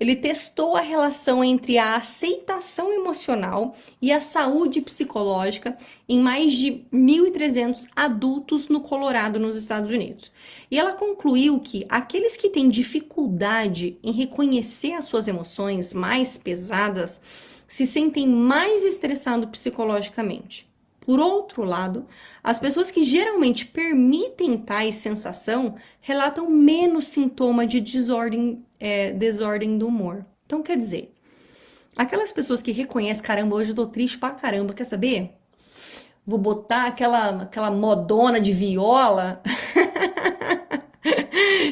A: ele testou a relação entre a aceitação emocional e a saúde psicológica em mais de 1.300 adultos no Colorado, nos Estados Unidos. E ela concluiu que aqueles que têm dificuldade em reconhecer as suas emoções mais pesadas se sentem mais estressados psicologicamente. Por outro lado, as pessoas que geralmente permitem tais sensação relatam menos sintoma de desordem do humor. Então, quer dizer, aquelas pessoas que reconhecem, caramba, hoje eu tô triste pra caramba, quer saber? Vou botar aquela modona de viola.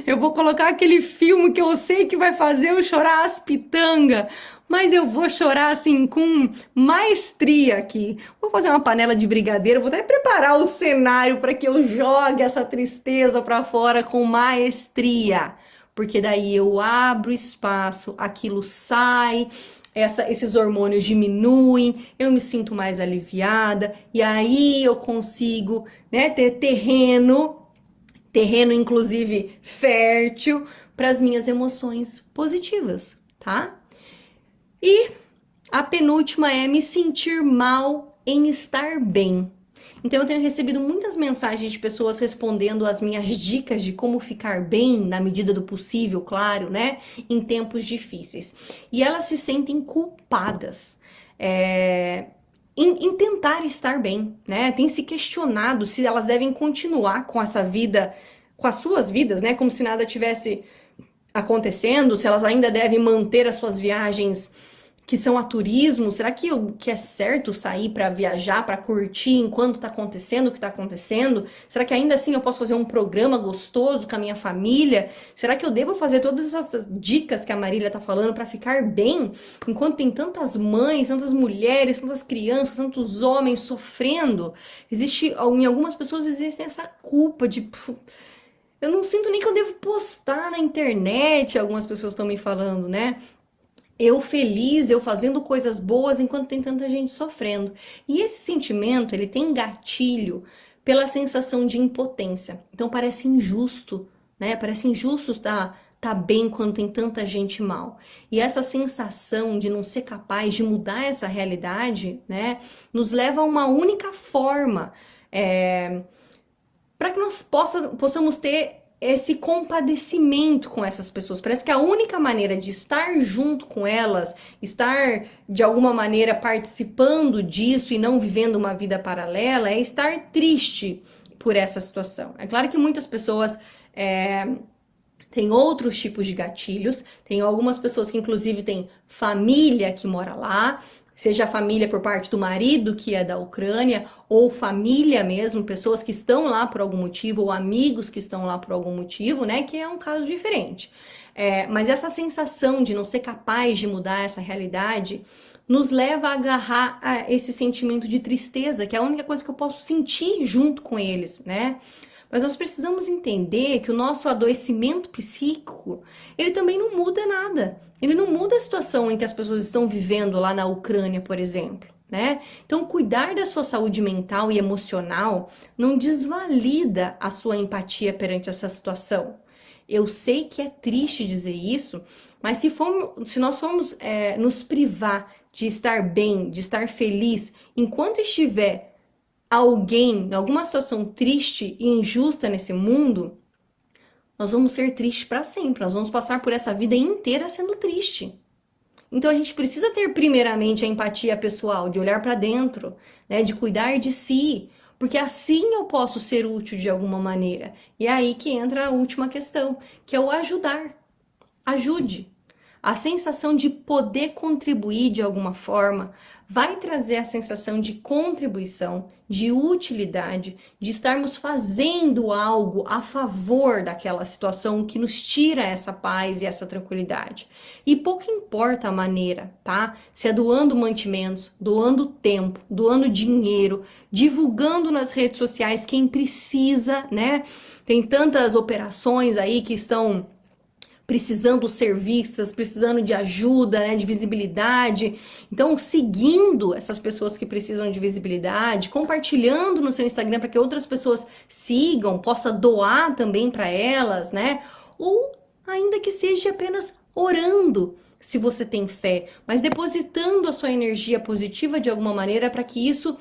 A: Eu vou colocar aquele filme que eu sei que vai fazer eu chorar as pitangas, mas eu vou chorar assim com maestria aqui. Vou fazer uma panela de brigadeiro, vou até preparar o cenário para que eu jogue essa tristeza para fora com maestria, porque daí eu abro espaço, aquilo sai, esses hormônios diminuem, eu me sinto mais aliviada e aí eu consigo, né, ter terreno inclusive fértil para as minhas emoções positivas, tá? E a penúltima é me sentir mal em estar bem. Então eu tenho recebido muitas mensagens de pessoas respondendo as minhas dicas de como ficar bem na medida do possível, claro, né? Em tempos difíceis. E elas se sentem culpadas. Em tentar estar bem, né? Tem se questionado se elas devem continuar com essa vida, com as suas vidas, né? Como se nada tivesse acontecendo, se elas ainda devem manter as suas viagens que são a turismo. Será que é certo sair para viajar, para curtir enquanto tá acontecendo o que tá acontecendo? Será que ainda assim eu posso fazer um programa gostoso com a minha família? Será que eu devo fazer todas essas dicas que a Marília tá falando para ficar bem, enquanto tem tantas mães, tantas mulheres, tantas crianças, tantos homens sofrendo? Em algumas pessoas existe essa culpa de eu não sinto nem que eu devo postar na internet, algumas pessoas estão me falando, né? Eu feliz, eu fazendo coisas boas enquanto tem tanta gente sofrendo. E esse sentimento, ele tem gatilho pela sensação de impotência. Então parece injusto, né? Parece injusto estar bem quando tem tanta gente mal. E essa sensação de não ser capaz de mudar essa realidade, né? Nos leva a uma única forma, para que nós possamos ter esse compadecimento com essas pessoas. Parece que a única maneira de estar junto com elas, estar de alguma maneira participando disso e não vivendo uma vida paralela, é estar triste por essa situação. É claro que muitas pessoas têm outros tipos de gatilhos, tem algumas pessoas que inclusive têm família que mora lá, seja família por parte do marido que é da Ucrânia, ou família mesmo, pessoas que estão lá por algum motivo, ou amigos que estão lá por algum motivo, né? Que é um caso diferente. Mas essa sensação de não ser capaz de mudar essa realidade nos leva a agarrar a esse sentimento de tristeza, que é a única coisa que eu posso sentir junto com eles, né? Mas nós precisamos entender que o nosso adoecimento psíquico, ele também não muda nada. Ele não muda a situação em que as pessoas estão vivendo lá na Ucrânia, por exemplo, né? Então, cuidar da sua saúde mental e emocional não desvalida a sua empatia perante essa situação. Eu sei que é triste dizer isso, mas se nós formos nos privar de estar bem, de estar feliz, enquanto estiver alguém, em alguma situação triste e injusta nesse mundo, nós vamos ser tristes para sempre. Nós vamos passar por essa vida inteira sendo triste. Então a gente precisa ter primeiramente a empatia pessoal, de olhar para dentro, né, de cuidar de si, porque assim eu posso ser útil de alguma maneira. E é aí que entra a última questão, que é o ajudar. Ajude. A sensação de poder contribuir de alguma forma vai trazer a sensação de contribuição, de utilidade, de estarmos fazendo algo a favor daquela situação que nos tira essa paz e essa tranquilidade. E pouco importa a maneira, tá? Se é doando mantimentos, doando tempo, doando dinheiro, divulgando nas redes sociais quem precisa, né? Tem tantas operações aí que estão precisando ser vistas, precisando de ajuda, né, de visibilidade. Então, seguindo essas pessoas que precisam de visibilidade, compartilhando no seu Instagram para que outras pessoas sigam, possa doar também para elas, né? Ou ainda que seja apenas orando, se você tem fé, mas depositando a sua energia positiva de alguma maneira para que isso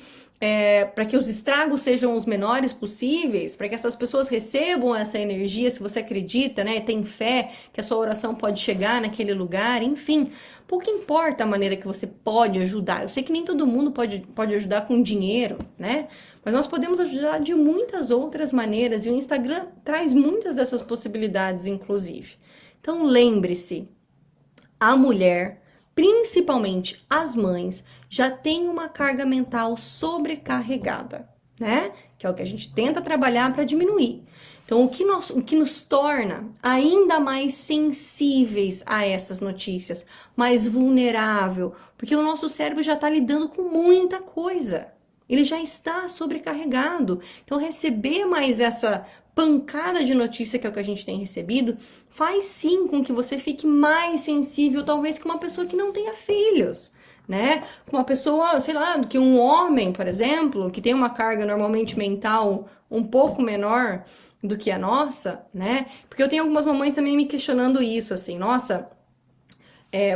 A: para que os estragos sejam os menores possíveis, para que essas pessoas recebam essa energia, se você acredita, né, tem fé que a sua oração pode chegar naquele lugar, enfim, pouco importa a maneira que você pode ajudar. Eu sei que nem todo mundo pode ajudar com dinheiro, né? Mas nós podemos ajudar de muitas outras maneiras e o Instagram traz muitas dessas possibilidades, inclusive. Então lembre-se, a mulher, principalmente as mães, já tem uma carga mental sobrecarregada, né? Que é o que a gente tenta trabalhar para diminuir. Então, o que nos torna ainda mais sensíveis a essas notícias, mais vulnerável, porque o nosso cérebro já está lidando com muita coisa. Ele já está sobrecarregado. Então, receber mais essa pancada de notícia que é o que a gente tem recebido, faz sim com que você fique mais sensível, talvez, que uma pessoa que não tenha filhos, né? Com uma pessoa, sei lá, que um homem, por exemplo, que tem uma carga normalmente mental um pouco menor do que a nossa, né? Porque eu tenho algumas mamães também me questionando isso, assim, nossa,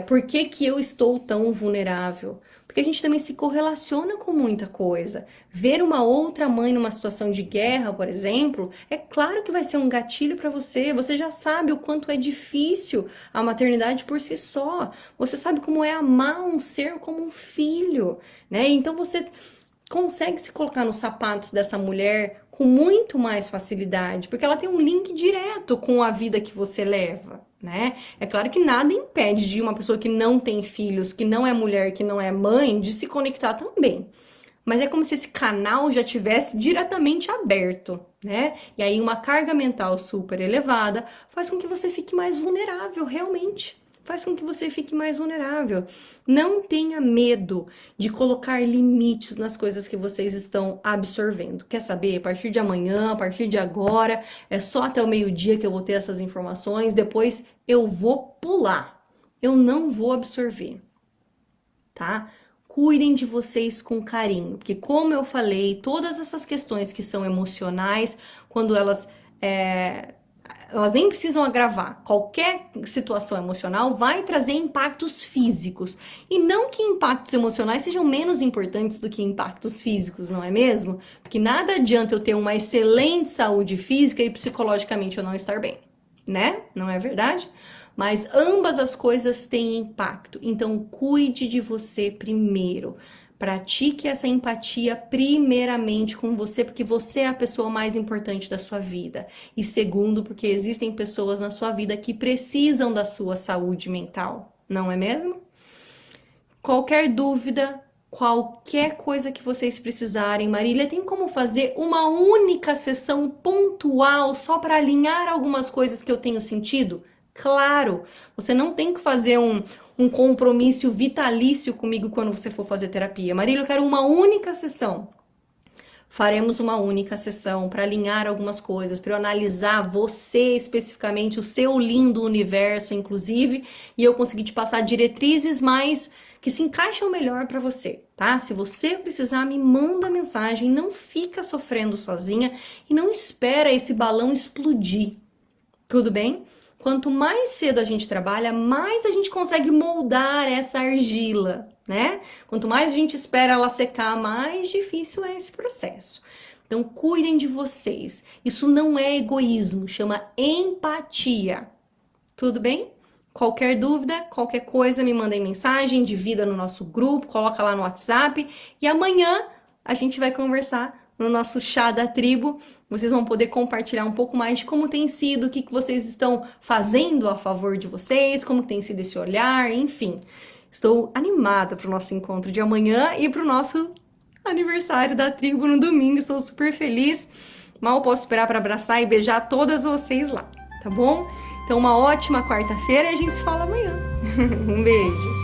A: por que que eu estou tão vulnerável? Porque a gente também se correlaciona com muita coisa. Ver uma outra mãe numa situação de guerra, por exemplo, é claro que vai ser um gatilho para você. Você já sabe o quanto é difícil a maternidade por si só. Você sabe como é amar um ser como um filho, né? Então você consegue se colocar nos sapatos dessa mulher com muito mais facilidade, porque ela tem um link direto com a vida que você leva, né? É claro que nada impede de uma pessoa que não tem filhos, que não é mulher, que não é mãe, de se conectar também. Mas é como se esse canal já tivesse diretamente aberto, né? E aí uma carga mental super elevada faz com que você fique mais vulnerável, realmente. Faz com que você fique mais vulnerável. Não tenha medo de colocar limites nas coisas que vocês estão absorvendo. Quer saber? A partir de amanhã, a partir de agora, é só até o meio-dia que eu vou ter essas informações, depois eu vou pular. Eu não vou absorver, tá? Cuidem de vocês com carinho, porque como eu falei, todas essas questões que são emocionais, quando elas nem precisam agravar. Qualquer situação emocional vai trazer impactos físicos. E não que impactos emocionais sejam menos importantes do que impactos físicos, não é mesmo? Porque nada adianta eu ter uma excelente saúde física e psicologicamente eu não estar bem, né? Não é verdade? Mas ambas as coisas têm impacto. Então, cuide de você primeiro. Pratique essa empatia primeiramente com você, porque você é a pessoa mais importante da sua vida. E segundo, porque existem pessoas na sua vida que precisam da sua saúde mental, não é mesmo? Qualquer dúvida, qualquer coisa que vocês precisarem, Marília, tem como fazer uma única sessão pontual só para alinhar algumas coisas que eu tenho sentido? Claro, você não tem que fazer um compromisso vitalício comigo quando você for fazer terapia. Marília, eu quero uma única sessão. Faremos uma única sessão para alinhar algumas coisas, para eu analisar você especificamente, o seu lindo universo, inclusive, e eu conseguir te passar diretrizes mais que se encaixam melhor para você, tá? Se você precisar, me manda mensagem, não fica sofrendo sozinha e não espera esse balão explodir, tudo bem? Quanto mais cedo a gente trabalha, mais a gente consegue moldar essa argila, né? Quanto mais a gente espera ela secar, mais difícil é esse processo. Então, cuidem de vocês. Isso não é egoísmo, chama empatia. Tudo bem? Qualquer dúvida, qualquer coisa, me mandem mensagem, divida no nosso grupo, coloca lá no WhatsApp. E amanhã a gente vai conversar no nosso chá da tribo. Vocês vão poder compartilhar um pouco mais de como tem sido, o que vocês estão fazendo a favor de vocês, como tem sido esse olhar, enfim. Estou animada para o nosso encontro de amanhã e para o nosso aniversário da tribo no domingo. Estou super feliz. Mal posso esperar para abraçar e beijar todas vocês lá, tá bom? Então, uma ótima quarta-feira e a gente se fala amanhã. Um beijo!